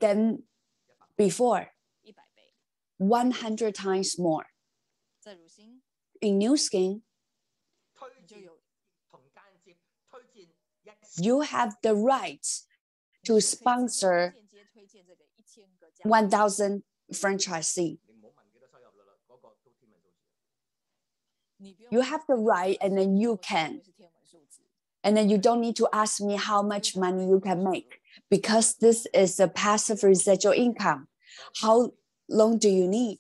than before? 100 times more. In New Skin, you have the right to sponsor 1,000 franchisees. You have the right, and then you can. And then you don't need to ask me how much money you can make, because this is a passive residual income. How long do you need?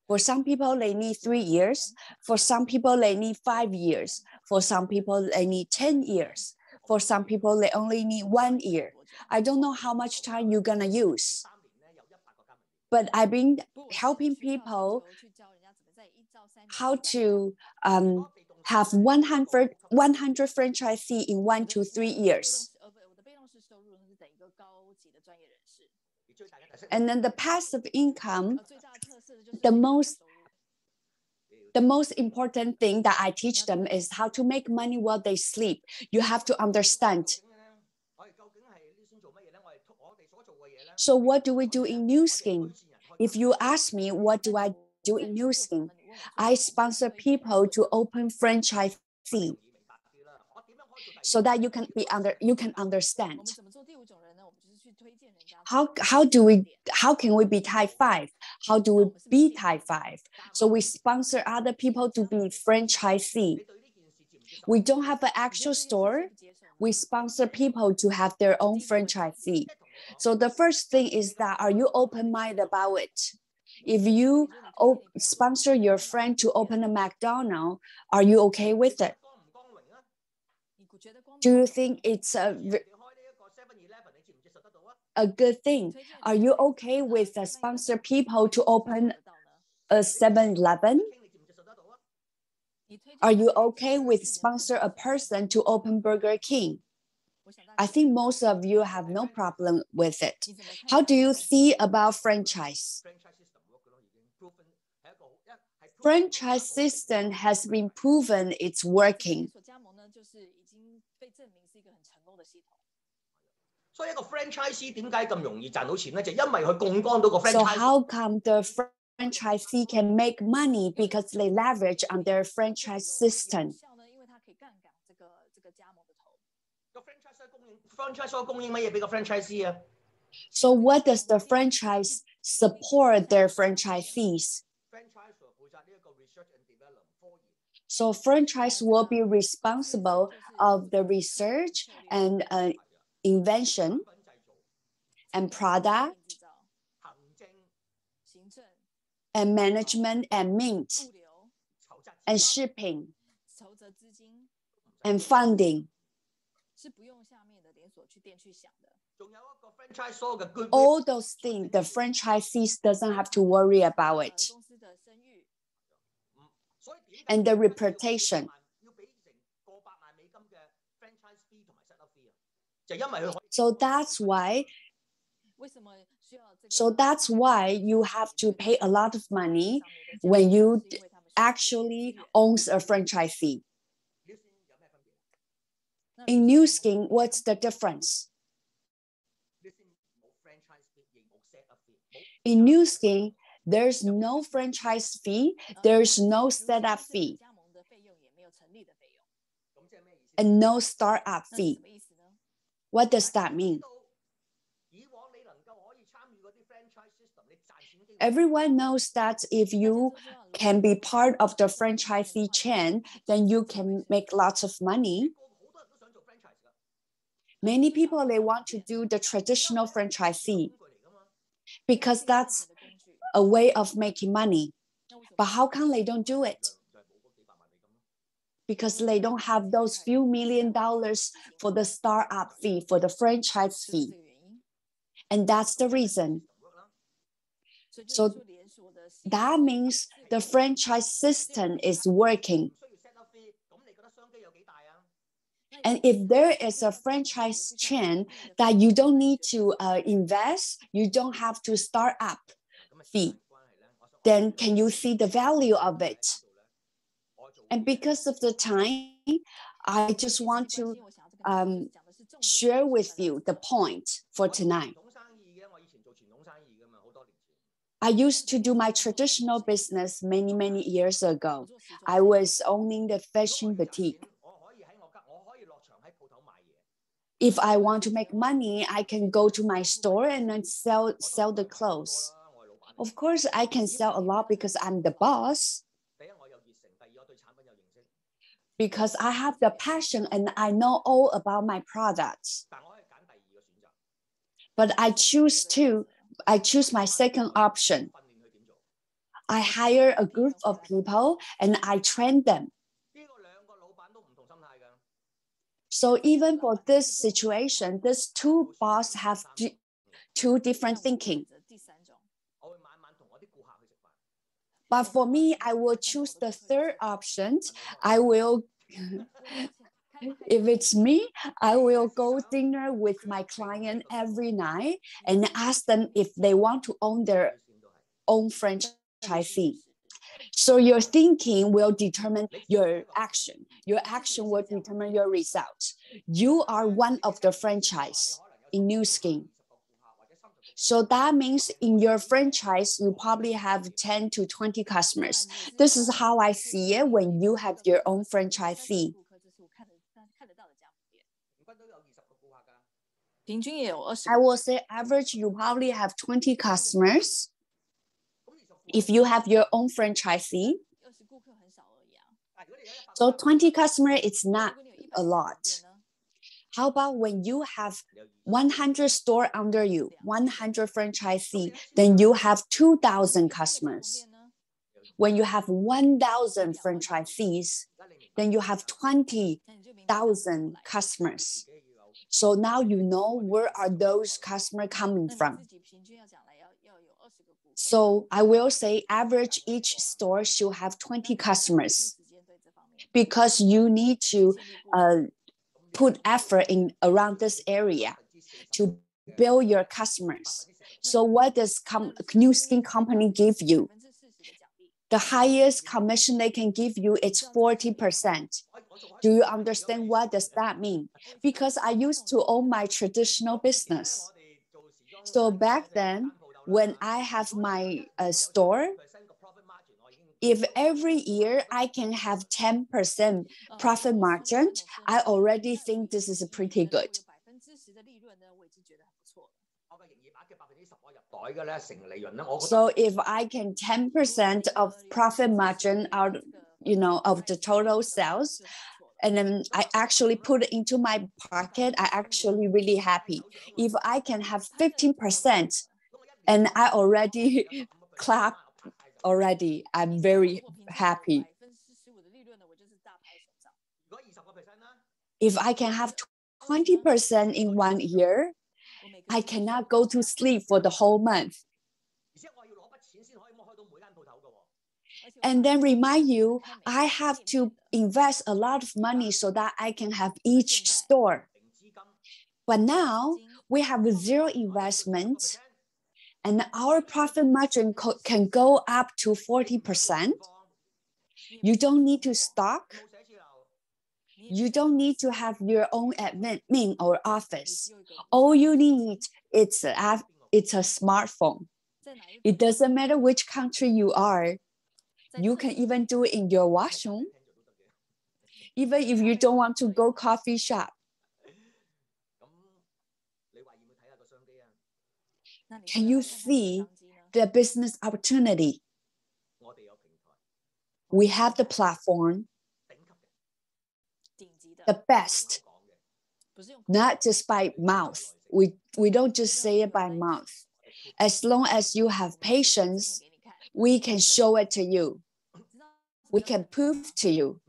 For some people, they need 3 years. For some people, they need 5 years. For some people, they need 10 years. For some people, they only need 1 year. I don't know how much time you're gonna use. But I've been helping people how to have 100 franchisees in 1 to 3 years. And then the passive income, the most important thing that I teach them is how to make money while they sleep. You have to understand. So what do we do in New Skin? If you ask me, what do I do in New Skin? I sponsor people to open franchise so that you can understand. How can we be type 5? How do we be type 5? So we sponsor other people to be franchisee. We don't have an actual store. We sponsor people to have their own franchisee. So the first thing is that, are you open-minded about it? If you sponsor your friend to open a McDonald's, are you okay with it? Do you think it's a good thing? Are you okay with the sponsor people to open a 7-Eleven? Are you okay with sponsor a person to open Burger King? I think most of you have no problem with it. How do you see about franchise? Franchise system has been proven it's working. So how come the franchisee can make money? Because they leverage on their franchise system. So what does the franchise support their franchisees? So franchise will be responsible of the research and invention and product and management and mint and shipping and funding. All those things, the franchisees doesn't have to worry about it. And the reputation. So that's why you have to pay a lot of money when you actually owns a franchisee. In New Skin, what's the difference? In New Skin, there's no franchise fee, there's no setup fee, and no startup fee. What does that mean? Everyone knows that if you can be part of the franchisee chain, then you can make lots of money. Many people, they want to do the traditional franchisee because that's a way of making money. But how come they don't do it? Because they don't have those few $1 million for the startup fee, for the franchise fee. And that's the reason. So that means the franchise system is working. And if there is a franchise chain that you don't need to invest, you don't have to start up fee, then can you see the value of it? And because of the time, I just want to share with you the point for tonight. I used to do my traditional business many, many years ago. I was owning the fashion boutique. If I want to make money, I can go to my store and then sell the clothes. Of course, I can sell a lot because I'm the boss. Because I have the passion and I know all about my products. But I choose my second option. I hire a group of people and I train them. So even for this situation, these two bosses have two different thinking. But for me, I will choose the third option. If it's me, I will go dinner with my client every night and ask them if they want to own their own franchisee. So your thinking will determine your action. Your action will determine your results. You are one of the franchise in New Skin. So that means in your franchise, you probably have 10 to 20 customers. This is how I see it when you have your own franchisee. I will say average, you probably have 20 customers. If you have your own franchisee, so 20 customers, it's not a lot. How about when you have 100 stores under you, 100 franchisee, then you have 2,000 customers. When you have 1,000 franchisees, then you have 20,000 customers. So now you know where are those customers coming from. So I will say average each store should have 20 customers because you need to put effort in around this area to build your customers. So what does New Skin Company give you? The highest commission they can give you is 40%. Do you understand what does that mean? Because I used to own my traditional business. So back then, when I have my store, if every year I can have 10% profit margin, I already think this is pretty good. So if I can 10% of profit margin out, of the total sales, and then I actually put it into my pocket, I actually really happy. If I can have 15%, and I already clap already, I'm very happy. If I can have 20% in 1 year, I cannot go to sleep for the whole month. And then remind you, I have to invest a lot of money so that I can have each store. But now we have zero investment and our profit margin can go up to 40%. You don't need to stock. You don't need to have your own admin or office. All you need is a smartphone. It doesn't matter which country you are. You can even do it in your washroom. Even if you don't want to go coffee shop. Can you see the business opportunity? We have the platform, the best, not just by mouth. We don't just say it by mouth. As long as you have patience, we can show it to you. We can prove to you.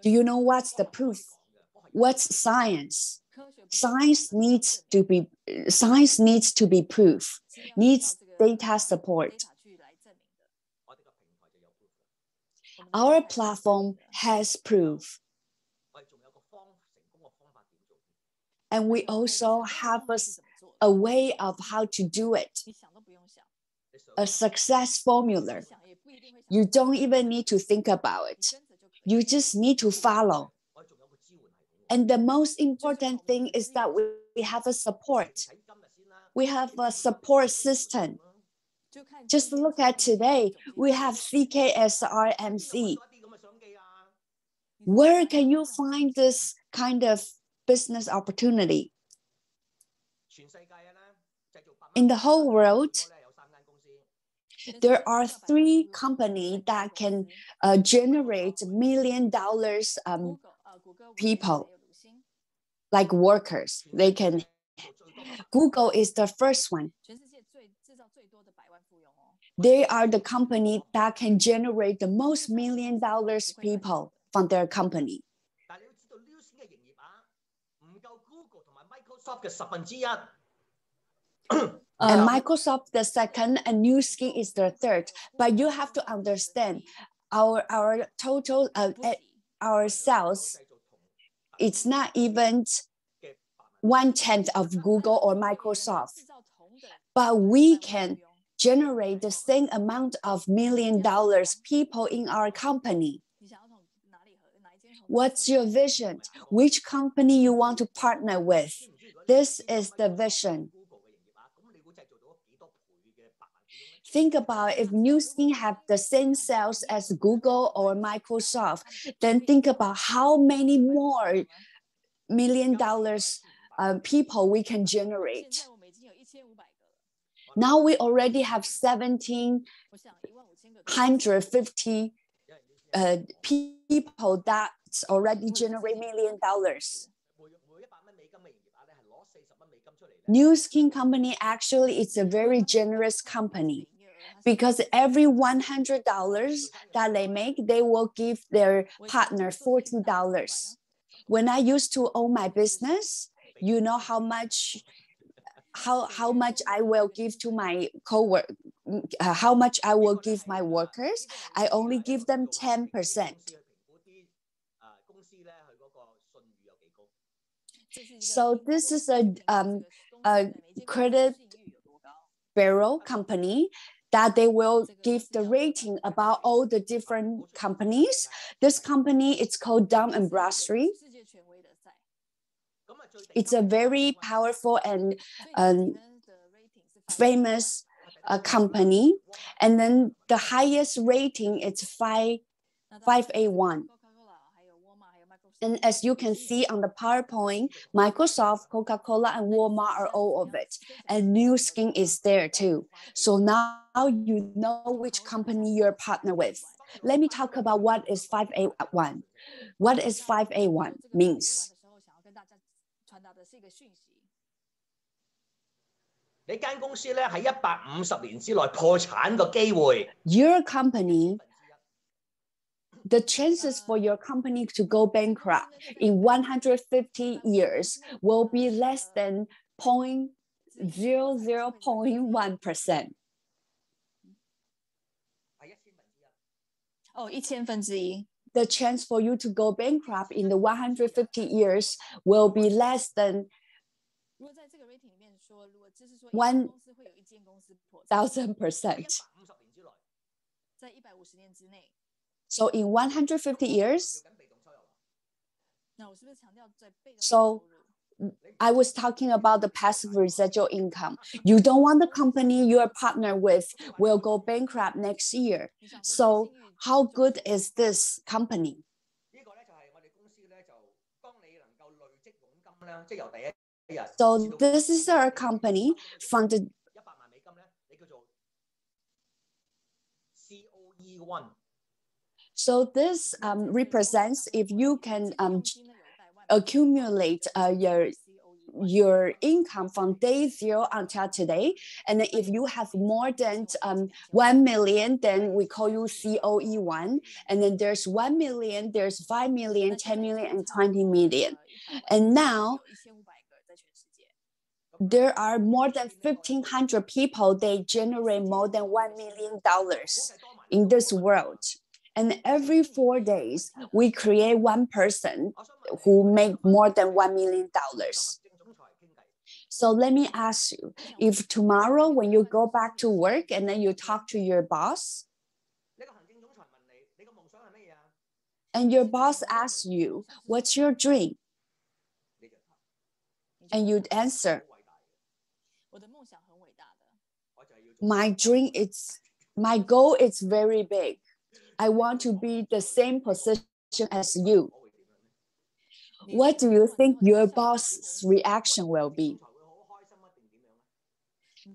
Do you know what's the proof? What's science? Science needs to be proof, needs data support. Our platform has proof. And we also have a way of how to do it, a success formula. You don't even need to think about it. You just need to follow. And the most important thing is that we have a support. We have a support system. Just look at today, we have CKSRMC. Where can you find this kind of business opportunity? In the whole world, there are 3 companies that can generate $1 million people, like workers. They can. Google is the first one. They are the company that can generate the most $1 million people from their company. And Microsoft the second, and New Skin is the third. But you have to understand, our total our sales, it's not even 1/10 of Google or Microsoft. But we can generate the same amount of $1 million people in our company. What's your vision? Which company you want to partner with? This is the vision. Think about if New Skin have the same sales as Google or Microsoft, then think about how many more $1 million people we can generate. Now we already have 1,750 people that's already generate $1 million. New Skin company, actually, it's a very generous company, because every $100 that they make, they will give their partner $40. When I used to own my business, you know how much I will give to my coworker, how much I will give my workers. I only give them 10%. So this is a credit bureau company that they will give the rating about all the different companies. This company, it's called Dun & Bradstreet. It's a very powerful and famous company. And then the highest rating is 5A1. And as you can see on the PowerPoint, Microsoft, Coca-Cola, and Walmart are all of it. And New Skin is there too. So now you know which company you're partner with. Let me talk about what is 5A1. What is 5A1 means? Your company, the chances for your company to go bankrupt in 150 years will be less than 0.1%. Oh, 1/1000. The chance for you to go bankrupt in the 150 years will be less than 1,000%. So in 150 years, so I was talking about the passive residual income. You don't want the company you're partner with will go bankrupt next year. So how good is this company? So this is our company from the So this represents if you can accumulate your income from day 0 until today. And if you have more than 1 million, then we call you COE1. And then there's 1 million, there's 5 million, 10 million, and 20 million. And now there are more than 1,500 people, they generate more than $1 million in this world. And every 4 days, we create one person who make more than $1 million. So let me ask you, if tomorrow when you go back to work and then you talk to your boss, and your boss asks you, what's your dream? And you'd answer, my goal is very big. I want to be the same position as you. What do you think your boss's reaction will be?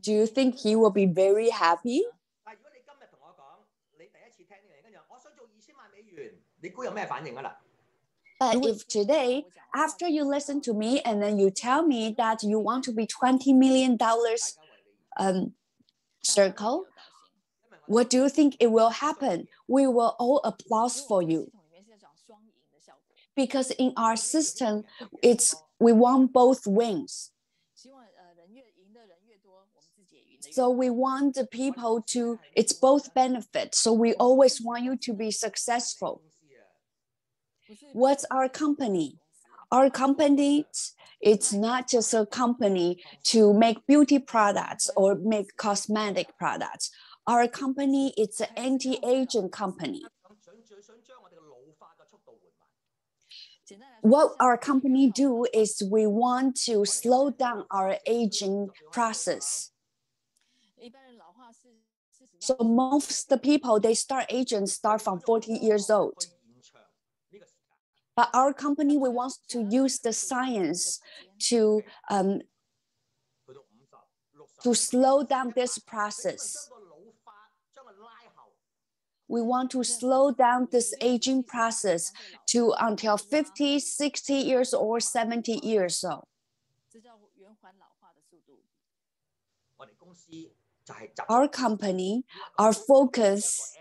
Do you think he will be very happy? But if today, after you listen to me and then you tell me that you want to be $20 million circle, what do you think it will happen? We will all applaud for you. Because in our system, we want both wings. So we want the people to, it's both benefits. So we always want you to be successful. What's our company? Our company, it's not just a company to make beauty products or make cosmetic products. Our company, it's an anti-aging company. What our company do is we want to slow down our aging process. So most the people, they start from 40 years old. But our company, we want to use the science to slow down this process. We want to slow down this aging process to until 50, 60 years or 70 years old. Our company, our focus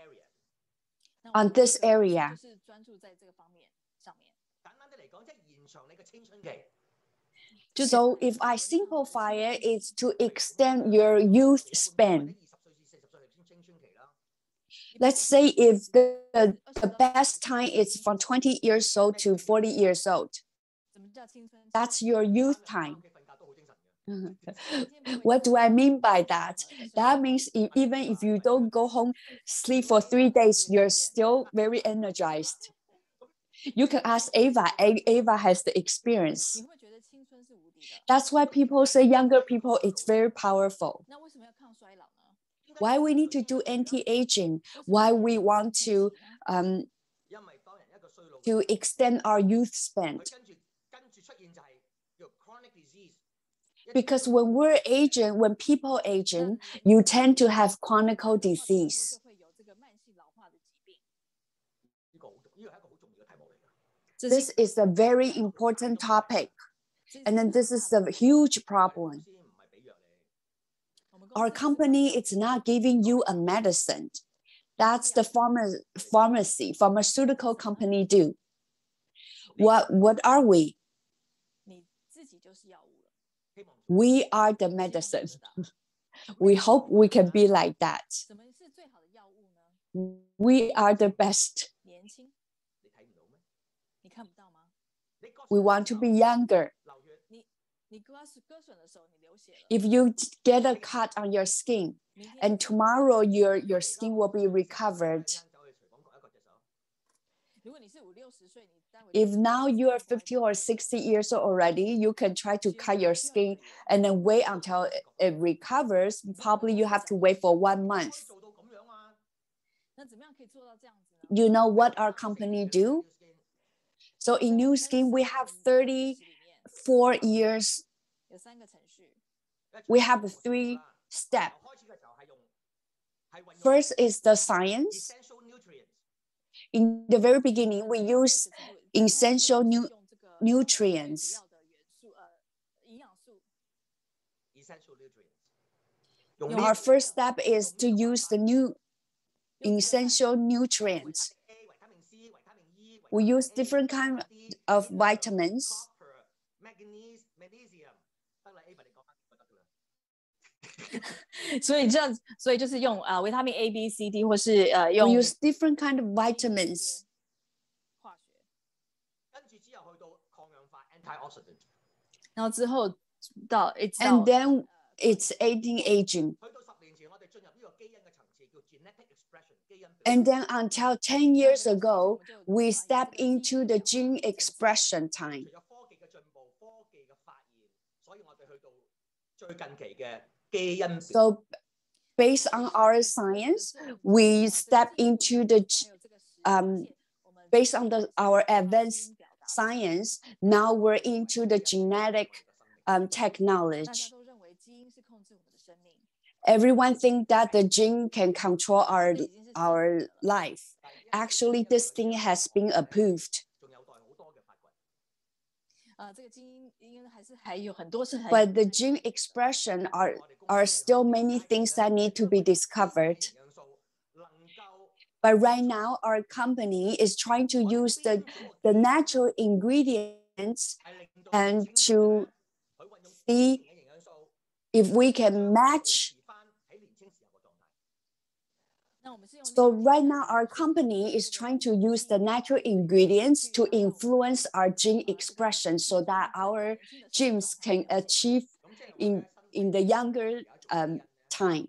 on this area. So if I simplify it, it's to extend your youth span. Let's say if the best time is from 20 years old to 40 years old. That's your youth time. What do I mean by that? That means even if you don't go home, sleep for 3 days, you're still very energized. You can ask Ava. Ava has the experience. That's why people say younger people, it's very powerful. Why we need to do anti-aging? Why we want to extend our youth span? Because when we're aging, when people aging, you tend to have chronic disease. This is a very important topic. And then this is a huge problem. Our company is not giving you a medicine. That's the pharmaceutical company do. What are we? We are the medicine. We hope we can be like that. We are the best. We want to be younger. If you get a cut on your skin and tomorrow your skin will be recovered. If now you are 50 or 60 years old already, you can try to cut your skin and then wait until it recovers. Probably you have to wait for 1 month. You know what our company do? So in New Skin, we have 34 years. We have 3 steps. First is the science. In the very beginning, we use essential nutrients. Our first step is to use the new essential nutrients. We use different kinds of vitamins. 所以这样，所以就是用维他命 A、B、C、D， 或是We 用 use different kind of vitamins. 化学，跟住之後去到抗氧化 antioxidant， 然後之後到 And then it's anti-aging. 去到10年前，我哋進入呢個基因嘅層次，叫 genetic expression 基因。 And then until 10 years ago, we step into the gene expression time. 隨著科技嘅進步、科技嘅發現，所以我哋去到最近期嘅基因。So based on our science, we step into the, based on our advanced science, now we're into the genetic technology. Everyone thinks that the gene can control our life. Actually, this thing has been approved. But the gene expression are still many things that need to be discovered. But right now, our company is trying to use the natural ingredients and to see if we can match. So right now, our company is trying to use the natural ingredients to influence our gene expression so that our genes can achieve in the younger time.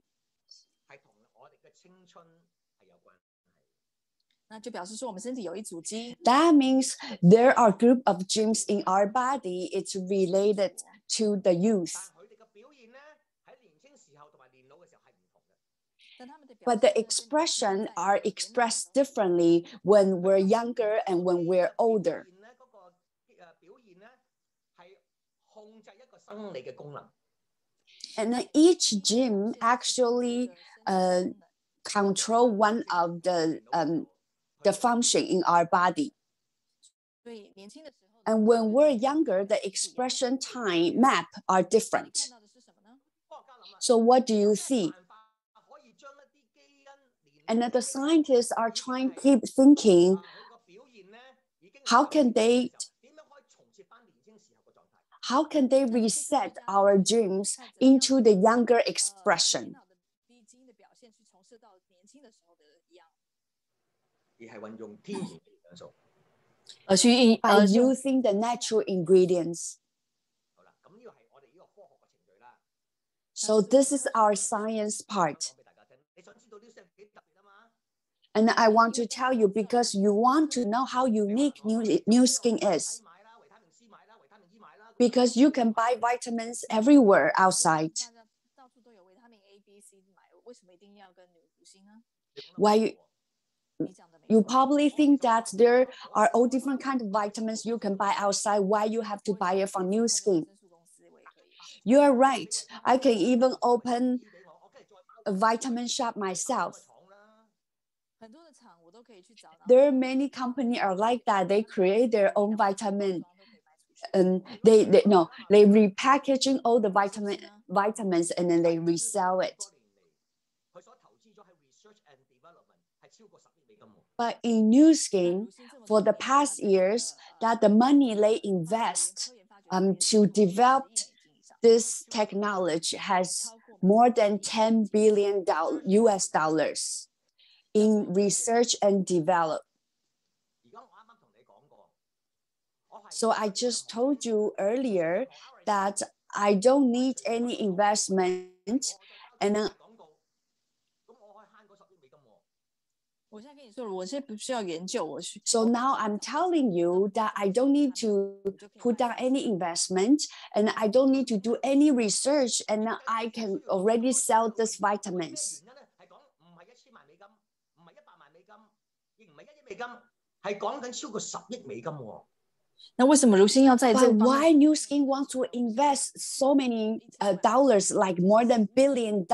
That means there are a group of genes in our body. It's related to the youth. But the expression are expressed differently when we're younger and when we're older. And then each gene actually control one of the function in our body. And when we're younger, the expression time map are different. So what do you see? And the scientists are trying to keep thinking, how can they reset our genes into the younger expression? By using the natural ingredients. So this is our science part. And I want to tell you because you want to know how unique Nu Skin is. Because you can buy vitamins everywhere outside. Why? You probably think that there are all different kinds of vitamins you can buy outside. Why you have to buy it from Nu Skin? You are right. I can even open a vitamin shop myself. There are many companies are like that. They create their own vitamin, and they repackaging all the vitamins and then they resell it. But in Nu Skin, for the past years, that the money they invest to develop this technology has more than $10 billion US dollars in research and development. So I just told you earlier that I don't need any investment, and so now I'm telling you that I don't need to put down any investment and I don't need to do any research, and I can already sell these vitamins. But why Nu Skin wants to invest so many dollars, like more than $1 billion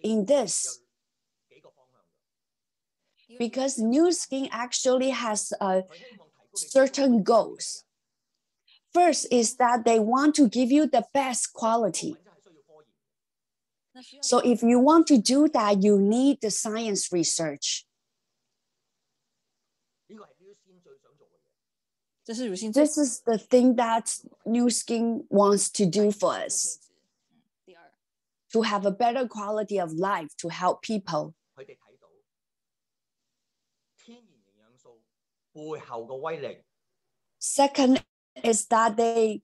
in this? Because Nu Skin actually has certain goals. First is that they want to give you the best quality. So if you want to do that, you need the science research. This is the thing that Nu Skin wants to do for us. to have a better quality of life, to help people. 佢哋睇到天然營養素背後嘅威力。Second is that they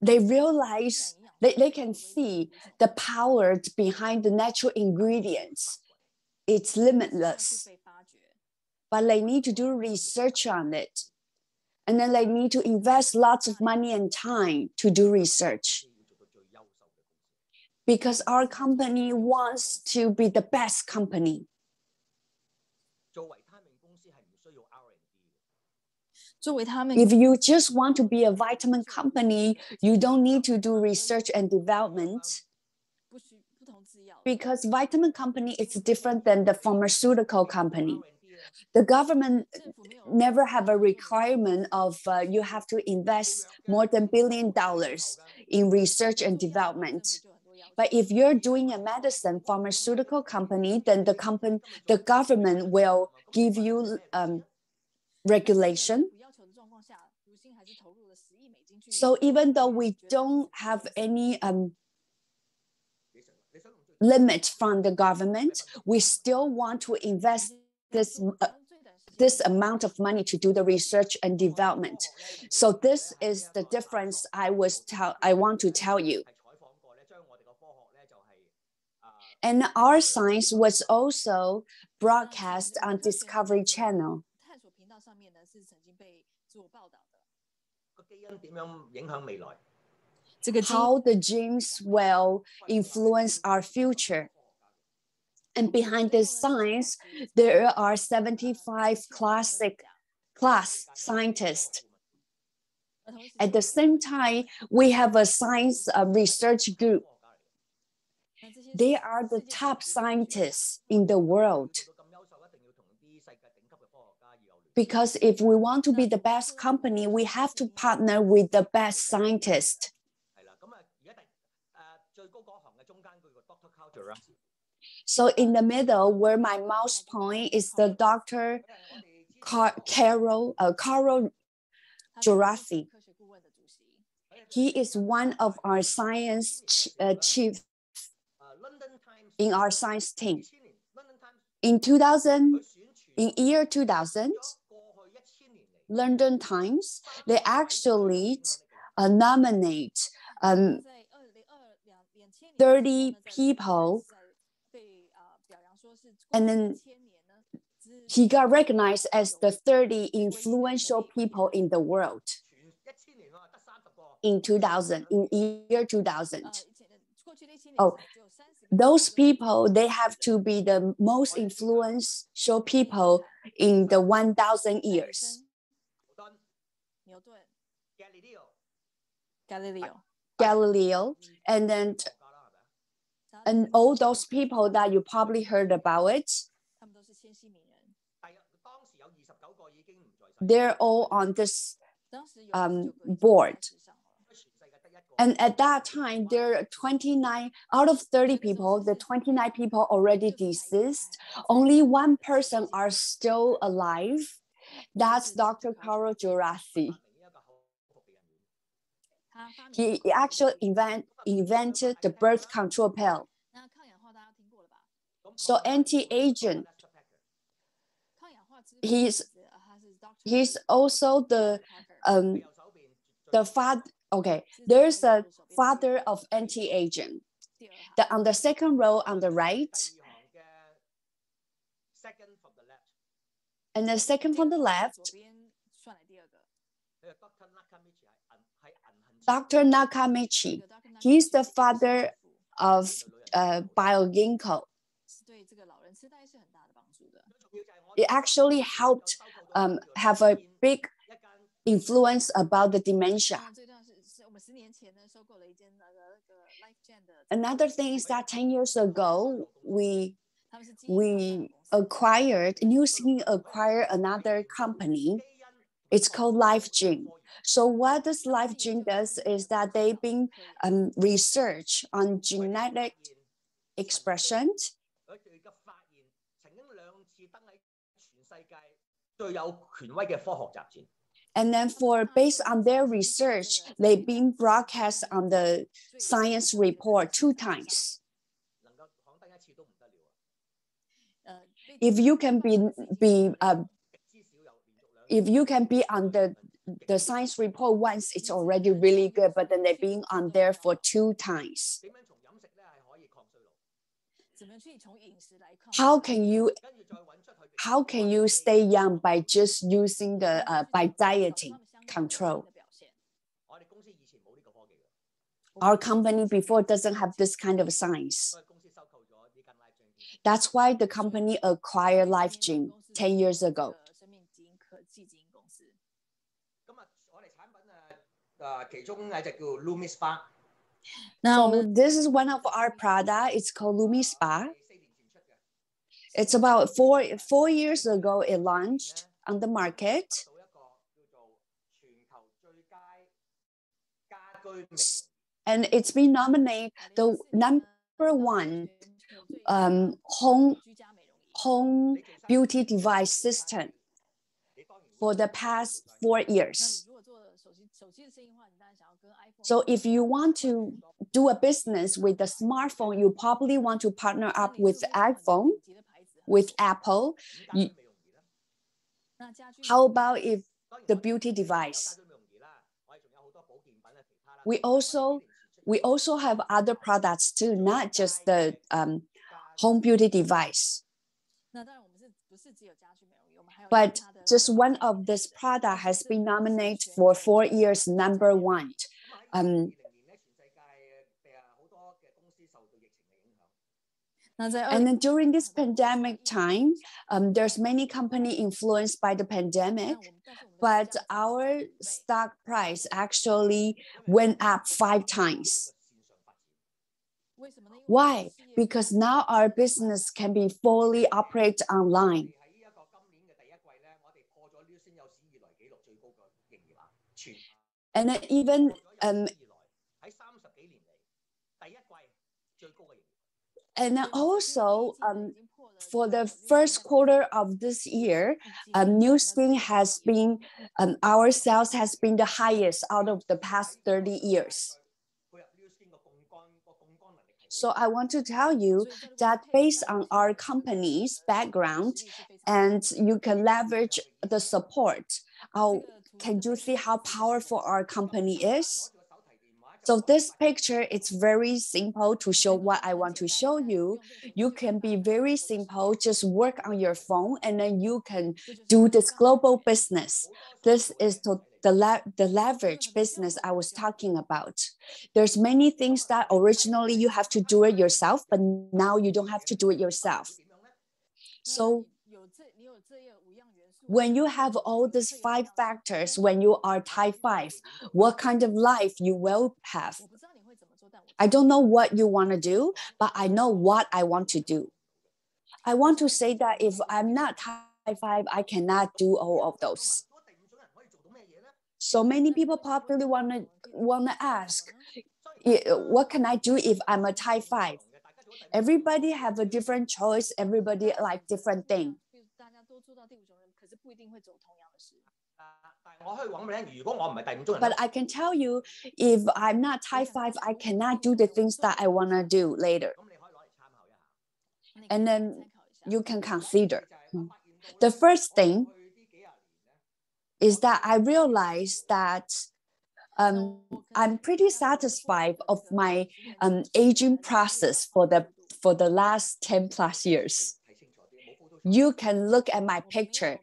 realize they can see the power behind the natural ingredients. It's limitless, but they need to do research on it. And then they need to invest lots of money and time to do research. Because our company wants to be the best company. 做維他命公司係唔需要 R&D 嘅。作為他們 If you just want to be a vitamin company, you don't need to do research and development. 不同製藥 Because vitamin company is different than the pharmaceutical company. The government never have a requirement of you have to invest more than $1 billion in research and development. But if you're doing a medicine pharmaceutical company, then the government will give you regulation. 不要求的狀況下，如新還是投入了10億美金去。 So even though we don't have any limit from the government, we still want to invest this amount of money to do the research and development. So this is the difference I want to tell you. 係採訪過咧，將我哋嘅科學咧就係 And our science was also broadcast on Discovery Channel. 探索頻道上面呢是曾經被做報道的。個基因點樣影響未來？這個基因 How the genes will influence our future. And behind this science, there are 75 class scientists. At the same time, we have a science research group. They are the top scientists in the world. 如果咁優秀，一定要同啲世界頂級嘅科學家要有聯繫。 Because if we want to be the best company, we have to partner with the best scientists. 係啦，咁啊，而家最高嗰行嘅中間嗰個 Dr. Culture So in the middle, where my mouse point is the Dr. Carol Jurathi. 科學顧問的主席。 He is one of our science chief London Times in our science team. 2000年 London Times In 2000, 佢選全 in year 2000, 過去1000年嚟 London Times, they actually nominate 在2020年 30 people, 被表揚說是 and then 1000年呢 he got recognized as the 30 influential people in the world 全1000年喎，得30個。 in 2000, in year 2000. 過去的1000年 Oh, 只有30 Those people, they have to be the most influential people in the 1,000 years. 牛頓、牛頓 Galileo Galileo, and then 國家啦，係咪啊？ and all those people that you probably heard about it, 他們都是千禧名人。但係當時有29個已經唔在世， they're all on this 當時有 board. 全世界得一個。 And at that time, there are 29 out of 30 people, the 29 people already deceased. Only one person are still alive. That's Dr. Carol Jurathi. 發明呢一個口服避孕丸。他發明 He actually invented the birth control pill. 那抗氧化大家聽過了吧？ So anti-aging, 抗氧化之 he's 他是 Dr. he's also the 右手邊 the father. Okay, there's a father of anti-aging. 第二行 On the second row on the right, 第二行嘅 second from the left， and the second from the 左 left, 邊算嚟第二個。佢係 Dr. Nakamichi 係銀杏。 Dr. Nakamichi. He's the father of Bioginko. 是对这个老人痴呆是很大的帮助的。 It actually helped have a big influence about the dementia. 那这段是我们10年前呢收购了一间那个Life Gen 的。 Another thing is that 10 years ago, we 他们是基因发展公司 acquired another company. It's called LifeGene. So what this LifeGene does is that they've been research on genetic expression. 佢哋嘅發現曾經2次登喺全世界最有權威嘅科學雜誌。And then based on their research, they've been broadcast on the science report 2 times. If you can be on the science report once, it's already really good, but then they're being on there for 2 times. How can you stay young by just using by dieting control? Our company before doesn't have this kind of science. That's why the company acquired Life Gym 10 years ago. So this is one of our products. It's called Lumi Spa. It's about four years ago it launched on the market. And it's been nominated the #1 home beauty device system for the past 4 years. So if you want to do a business with a smartphone, you probably want to partner up with iPhone, with Apple. How about if the beauty device? We also have other products too, not just the home beauty device. But just one of this product has been nominated for 4 years #1. And then during this pandemic time, there's many companies influenced by the pandemic, but our stock price actually went up 5 times. Why? Because now our business can be fully operated online. And then even and then also for the first quarter of this year, New Skin has been our sales has been the highest out of the past 30 years. So I want to tell you that based on our company's background, and you can leverage the support. Can you see how powerful our company is? So this picture, it's very simple to show what I want to show you. You can be very simple, just work on your phone, and then you can do this global business. This is the leverage business I was talking about. There's many things that originally you have to do it yourself, but now you don't have to do it yourself. So when you have all these 5 factors, when you are type 5, what kind of life you will have? I don't know what you want to do, but I know what I want to do. I want to say that if I'm not type 5, I cannot do all of those. So many people probably want to ask, what can I do if I'm a type 5? Everybody have a different choice. Everybody like different thing. But I can tell you, if I'm not type 5, I cannot do the things that I want to do later. And then you can consider. The first thing is that I realized that I'm pretty satisfied of my aging process for the last 10 plus years. You can look at my picture.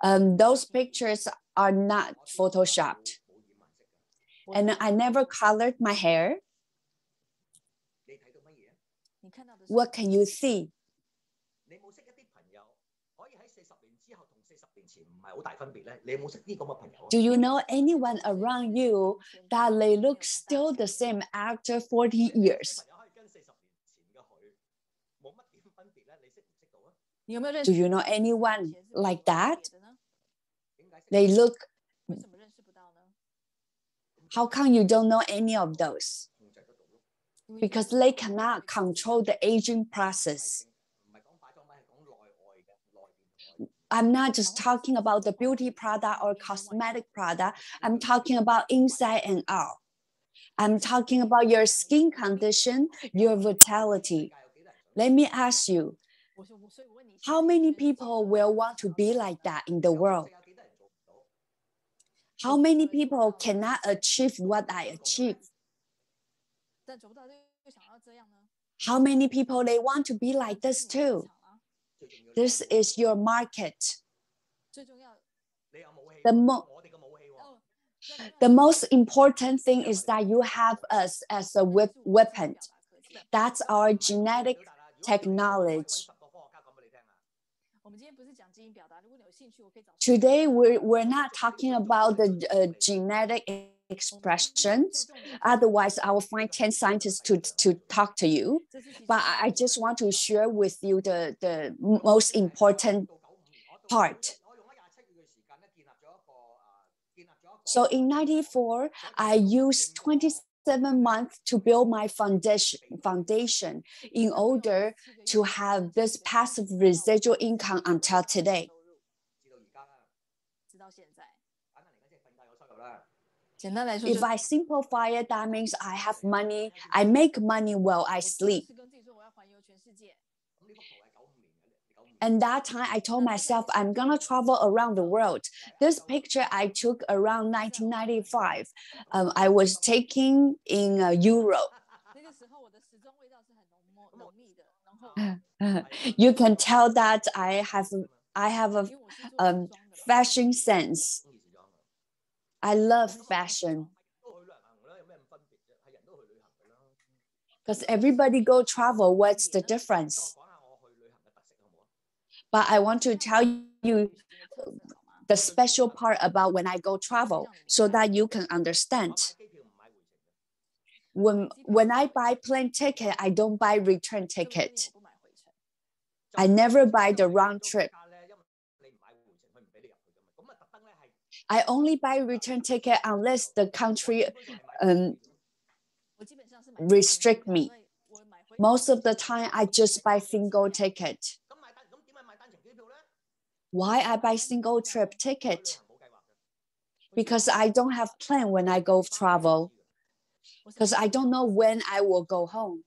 Those pictures are not photoshopped. And I never colored my hair. What can you see? Do you know anyone around you that they look still the same after 40 years? Do you know anyone like that? They look. How come you don't know any of those? Because they cannot control the aging process. I'm not just talking about the beauty product or cosmetic product. I'm talking about inside and out. I'm talking about your skin condition, your vitality. Let me ask you, how many people will want to be like that in the world? How many people cannot achieve what I achieve? How many people they want to be like this too? This is your market. The most important thing is that you have us as a weapon. That's our genetic technology. Today, we're not talking about the genetic expressions. Otherwise, I will find 10 scientists to talk to you. But I just want to share with you the most important part. So in 94, I used 27 months to build my foundation in order to have this passive residual income until today. If I simplify it, that means I have money. I make money while I sleep. And that time I told myself, I'm going to travel around the world. This picture I took around 1995. I was taking in Europe. You can tell that I have a fashion sense. I love fashion. Because everybody go travel, what's the difference? But I want to tell you the special part about when I go travel so that you can understand. When I buy plane ticket, I don't buy return ticket. I never buy the round trip. I only buy return ticket unless the country restrict me. Most of the time, I just buy single ticket. Why I buy single trip ticket? Because I don't have plan when I go travel. Because I don't know when I will go home.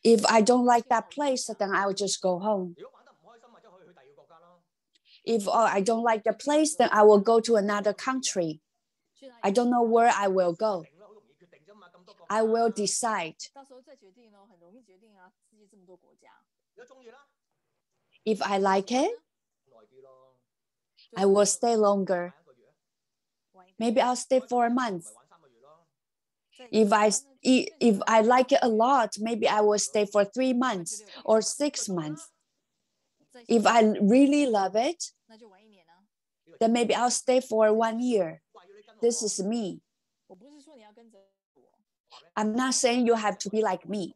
If I don't like that place, then I will just go home. If I don't like the place, then I will go to another country. I don't know where I will go. I will decide. If I like it, I will stay longer. Maybe I'll stay for a month. If I like it a lot, maybe I will stay for 3 months or 6 months. If I really love it, then maybe I'll stay for 1 year. This is me. I'm not saying you have to be like me,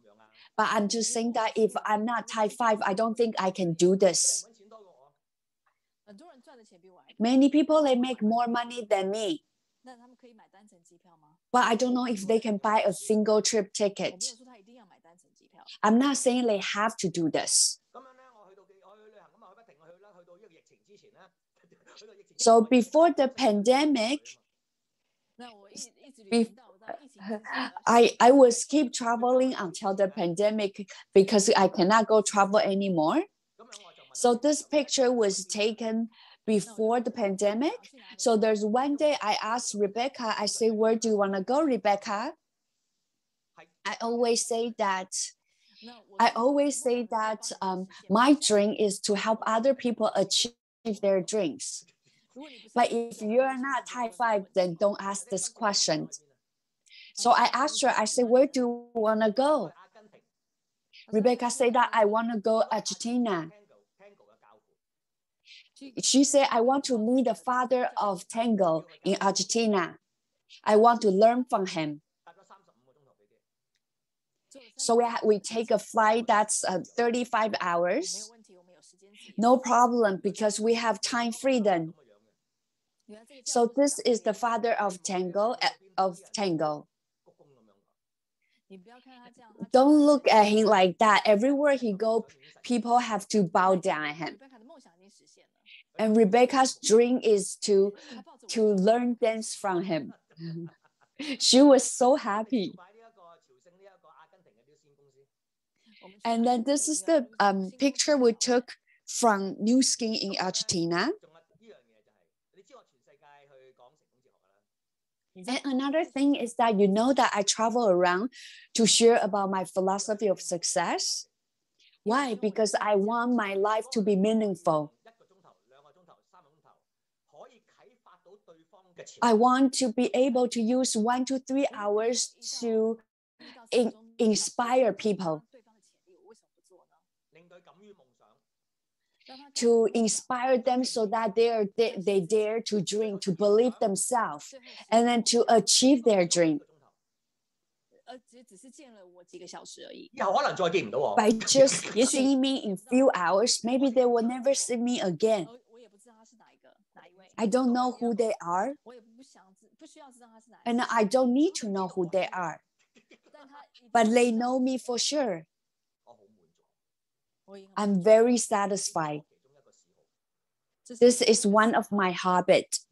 but I'm just saying that if I'm not type 5, I don't think I can do this. Many people, they make more money than me. But I don't know if they can buy a single trip ticket. I'm not saying they have to do this. So before the pandemic, I was keep traveling until the pandemic because I cannot go travel anymore. So this picture was taken before the pandemic. So there's one day I asked Rebecca, I say, where do you want to go, Rebecca? I always say that my dream is to help other people achieve their dreams. But if you're not type 5, then don't ask this question. So I asked her, I said, where do you want to go? Rebecca said that I want to go Argentina. She said, I want to meet the father of tango in Argentina. I want to learn from him. So we take a flight that's 35 hours. No problem, because we have time freedom. So this is the father of tango. Don't look at him like that. Everywhere he goes, people have to bow down at him. And Rebecca's dream is to learn dance from him. She was so happy. And then this is the picture we took from New Skin in Argentina. And another thing is that you know that I travel around to share about my philosophy of success. Why? Because I want my life to be meaningful. I want to be able to use 1 to 3 hours to inspire people, to inspire them so that they dare to dream, to believe themselves, and then to achieve their dream. By just seeing me in few hours, maybe they will never see me again. I don't know who they are, and I don't need to know who they are, but they know me for sure. I'm very satisfied. This is one of my habits.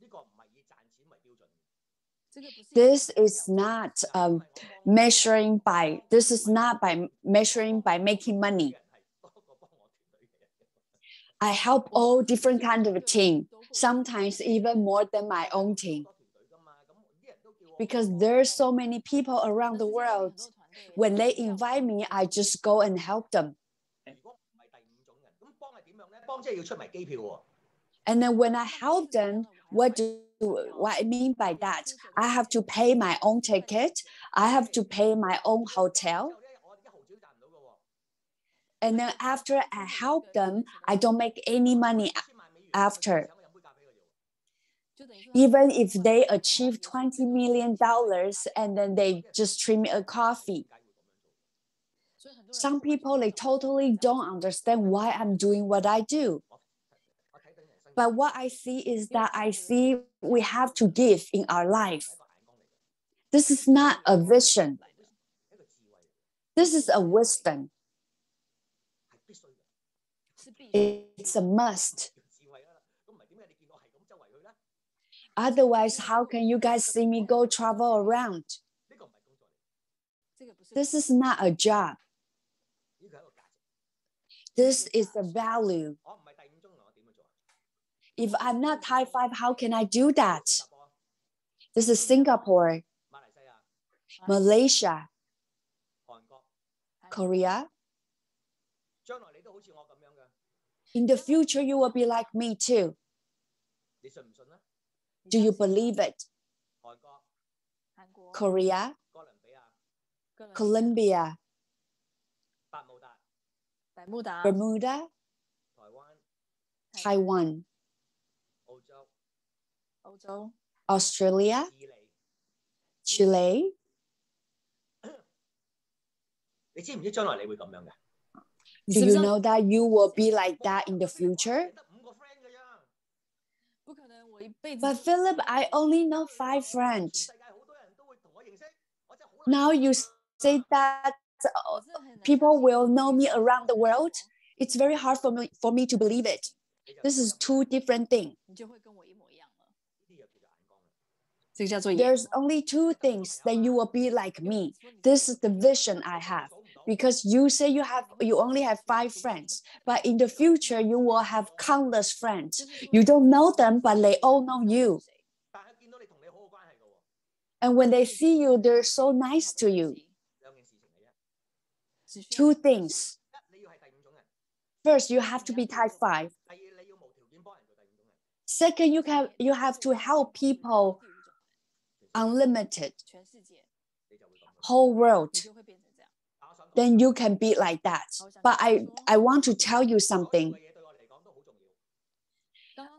This is not measuring by making money. I help all different kinds of team, sometimes even more than my own team. Because there's so many people around the world. When they invite me, I just go and help them. And then when I help them, what I mean by that, I have to pay my own ticket. I have to pay my own hotel. And then after I help them, I don't make any money after. Even if they achieve $20 million and then they just treat me a coffee. Some people, they totally don't understand why I'm doing what I do. But what I see is that we have to give in our life. This is not a vision. This is a wisdom. It's a must. Otherwise, how can you guys see me go travel around? This is not a job. This is a value. If I'm not Thai 5, how can I do that? This is Singapore, Malaysia, Korea. In the future, you will be like me too. Do you believe it? Korea, Colombia, Bermuda, Taiwan, Australia, Chile. Do you know that you will be like that in the future? But Philip, I only know 5 friends. Now you say that people will know me around the world. It's very hard for me to believe it. This is 2 different things. There's only 2 things, then you will be like me. This is the vision I have. Because you say you only have 5 friends, but in the future you will have countless friends. You don't know them, but they all know you. And when they see you, they're so nice to you. 2 things. First, you have to be type 5. Second, you have to help people unlimited, whole world. Then you can be like that. But I want to tell you something.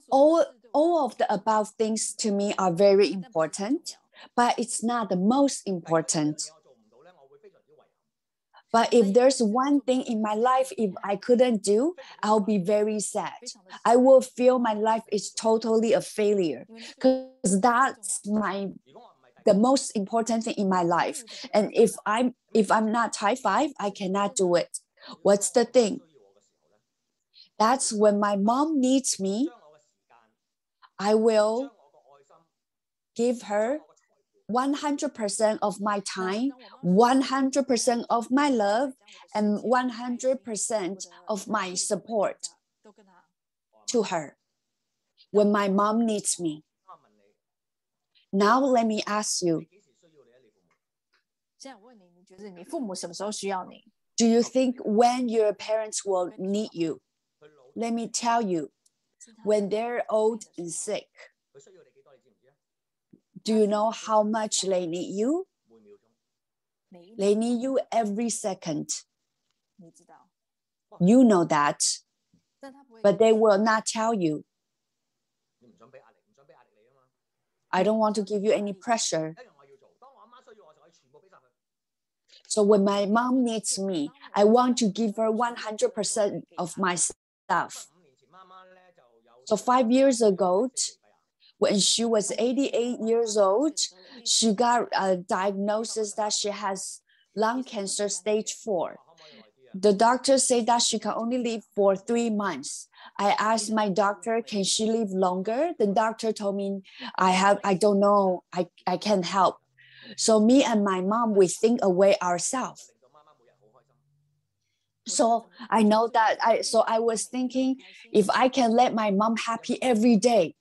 All of the above things to me are very important, but it's not the most important. But if there's one thing in my life, if I couldn't do, I'll be very sad. I will feel my life is totally a failure because that's my the most important thing in my life. And if I'm not high five, I cannot do it. What's the thing? That's when my mom needs me, I will give her 100% of my time, 100% of my love, and 100% of my support to her when my mom needs me. Now let me ask you, do you think when your parents will need you? Let me tell you, when they're old and sick, do you know how much they need you? They need you every second. You know that, but they will not tell you. I don't want to give you any pressure. So when my mom needs me, I want to give her 100% of my stuff. So 5 years ago, when she was 88 years old, she got a diagnosis that she has lung cancer stage 4. The doctor said that she can only live for 3 months. I asked my doctor, can she live longer? The doctor told me, I don't know, I can't help. So me and my mom, we think away ourselves. So I know that, I was thinking, if I can let my mom happy every day,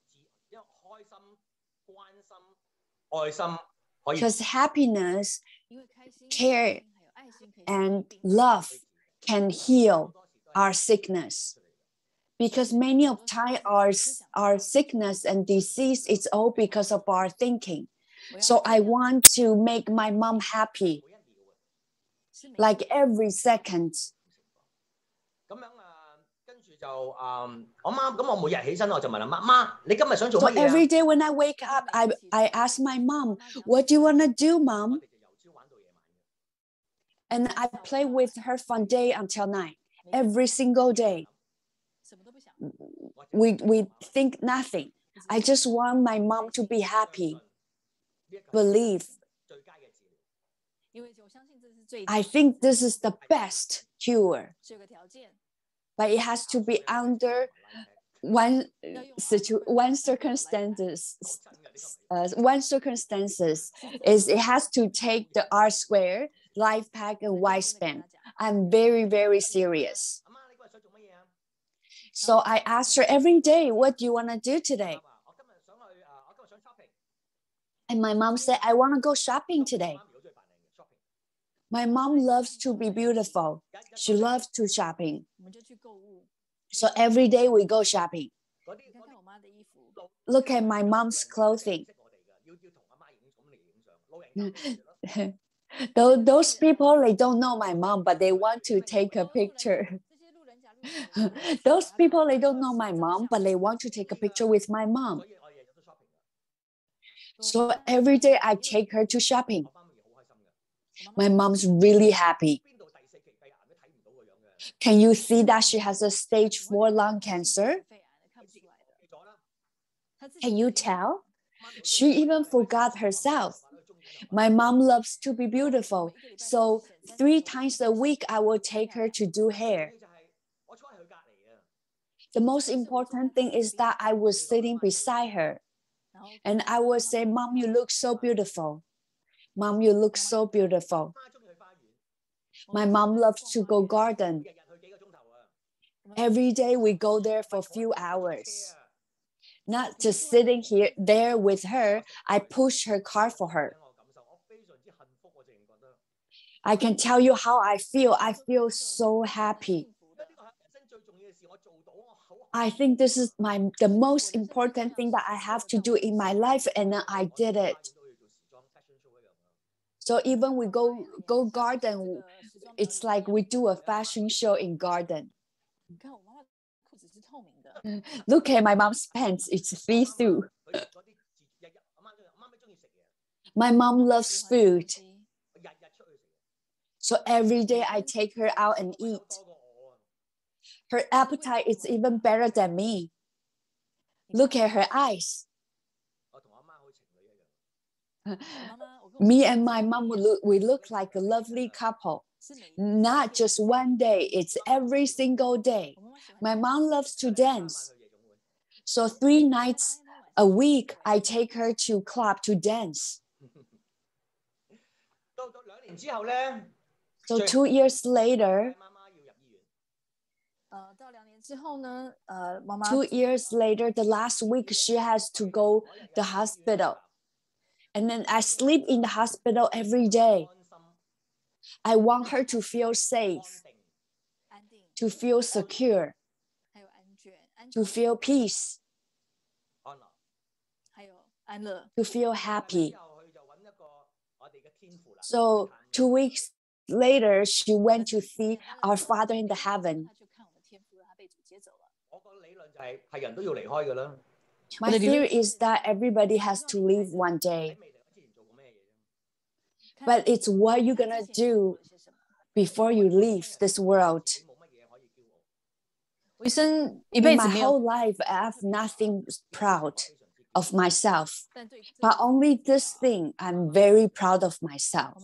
because happiness, care, and love can heal our sickness. Because many of time our sickness and disease is all because of our thinking. So I want to make my mom happy, like every second. So every day when I wake up, I ask my mom, what do you want to do, Mom? And I play with her from day until night, every single day. We think nothing. I just want my mom to be happy. Believe. I think this is the best cure. But it has to be under one circumstances is it has to take the R square, life pack, and Y-span. I'm very, very serious. So I asked her every day, what do you want to do today? And my mom said, I want to go shopping today. My mom loves to be beautiful. She loves to shopping. So every day we go shopping. Look at my mom's clothing. Those people, they don't know my mom, but they want to take a picture. Those people, they don't know my mom, but they want to take a picture with my mom. So every day I take her to shopping. My mom's really happy. Can you see that she has a stage 4 lung cancer? Can you tell? She even forgot herself. My mom loves to be beautiful. So 3 times a week, I will take her to do hair. The most important thing is that I was sitting beside her. And I would say, Mom, you look so beautiful. Mom, you look so beautiful. My mom loves to go garden. Every day we go there for a few hours. Not just sitting there with her, I push her car for her. I can tell you how I feel. I feel so happy. I think this is the most important thing that I have to do in my life, and I did it. So even we go garden, it's like we do a fashion show in garden. Look at my mom's pants, it's see-through. My mom loves food. So every day I take her out and eat. Her appetite is even better than me. Look at her eyes. Me and my mom, we look like a lovely couple. Not just one day, it's every single day. My mom loves to dance. So 3 nights a week, I take her to club to dance. So 2 years later, 2 years later, the last week, she has to go to the hospital. And then I sleep in the hospital every day. I want her to feel safe, to feel secure, to feel peace, to feel happy. So 2 weeks later, she went to see our Father in the heaven. My theory is that everybody has to leave one day. But it's what you're going to do before you leave this world. In my whole life, I have nothing proud of myself. But only this thing, I'm very proud of myself.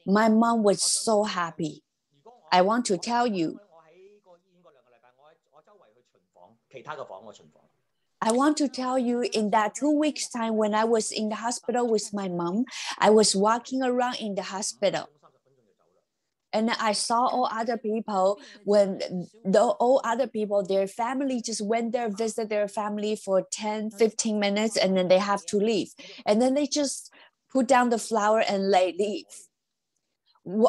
My mom was so happy. I want to tell you. I want to tell you, in that 2 weeks time when I was in the hospital with my mom, I was walking around in the hospital. And I saw all other people, all other people, their family just went there, visit their family for 10, 15 minutes, and then they have to leave. And then they just put down the flower and they leave.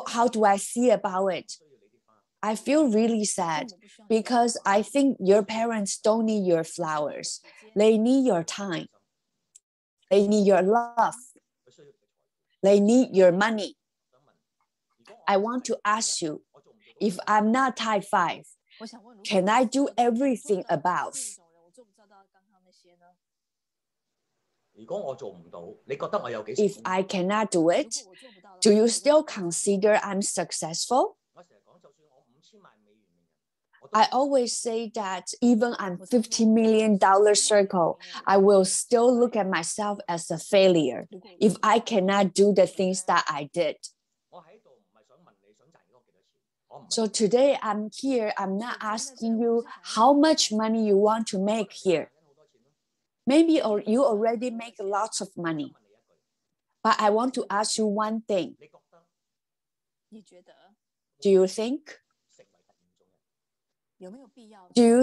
How do I see about it? I feel really sad because I think your parents don't need your flowers. They need your time. They need your love. They need your money. I want to ask you, if I'm not type 5, can I do everything above? If I cannot do it, do you still consider I'm successful? I always say that even I'm $50 million circle, I will still look at myself as a failure if I cannot do the things that I did. So today I'm here, I'm not asking you how much money you want to make here. Maybe you already make lots of money. But I want to ask you one thing. Do you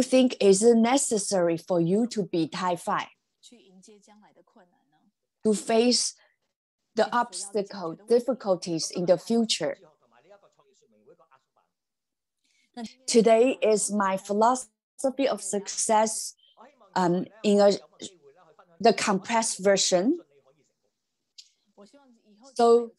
think is it necessary for you to be type 5 to face the difficulties in the future? Today is my philosophy of success in the compressed version. So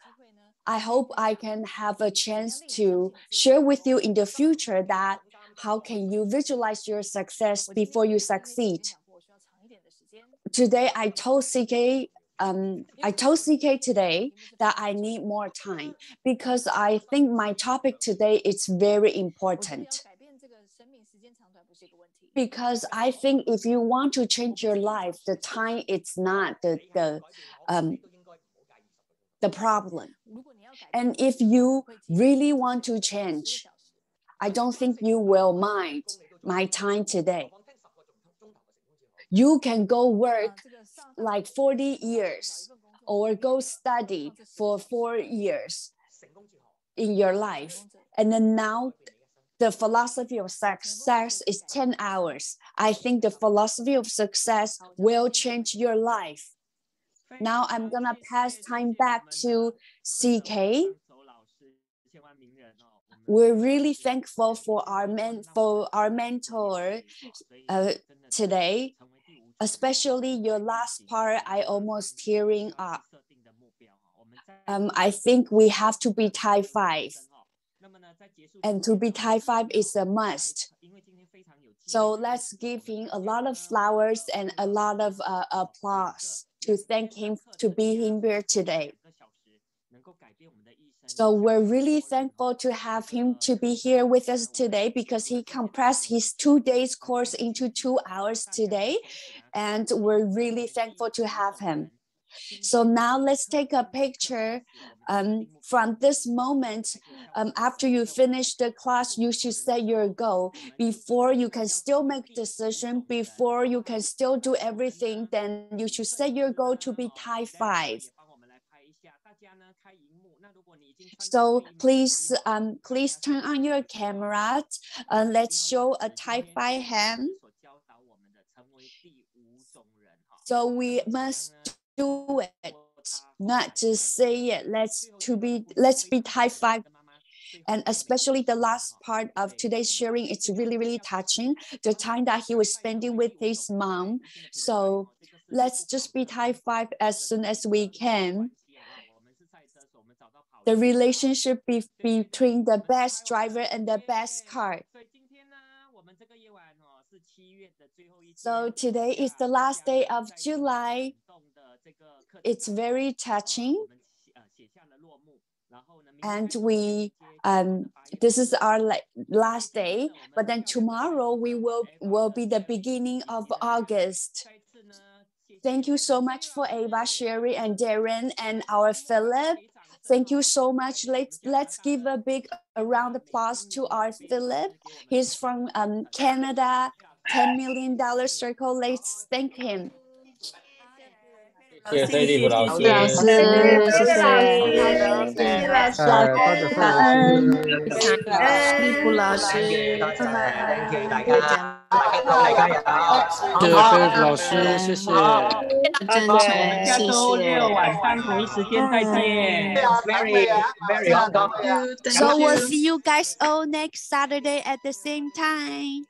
I hope I can have a chance to share with you in the future that how can you visualize your success before you succeed. Today I told CK today that I need more time because I think my topic today is very important. Because I think if you want to change your life, the time is not the problem. And if you really want to change, I don't think you will mind my time today. You can go work like 40 years or go study for 4 years in your life. And then now the philosophy of success is 10 hours. I think the philosophy of success will change your life. Now I'm going to pass time back to CK. We're really thankful for our mentor today, especially your last part. I almost tearing up. I think we have to be type 5. And to be type 5 is a must. So let's give him a lot of flowers and a lot of applause to thank him to be here today. So we're really thankful to have him to be here with us today because he compressed his 2 days course into 2 hours today. And we're really thankful to have him. So now let's take a picture from this moment. After you finish the class, you should set your goal. Before you can still make decision, before you can still do everything, then you should set your goal to be Thai 5. So please turn on your camera. Let's show a Thai 5 hand. So we must do it, not just say it. Let's be Thai 5. And especially the last part of today's sharing, it's really, really touching. The time that he was spending with his mom. So let's just be Thai 5 as soon as we can. The relationship between the best driver and the best car. So today is the last day of July. It's very touching. And this is our last day, but then tomorrow we will be the beginning of August. Thank you so much for Ava, Sherry, and Darren, and our Philip. Thank you so much. Let's give a big round of applause to our Philip. He's from Canada, $10 million circle. Let's thank him. 谢谢菲利普老师，谢谢老师，谢谢，谢谢老师，感恩利普老师，Thank you 大家，谢谢菲利普老师，谢谢，真诚，下周六晚上同一时间再见。Very welcome. So we'll see you guys all next Saturday at the same time.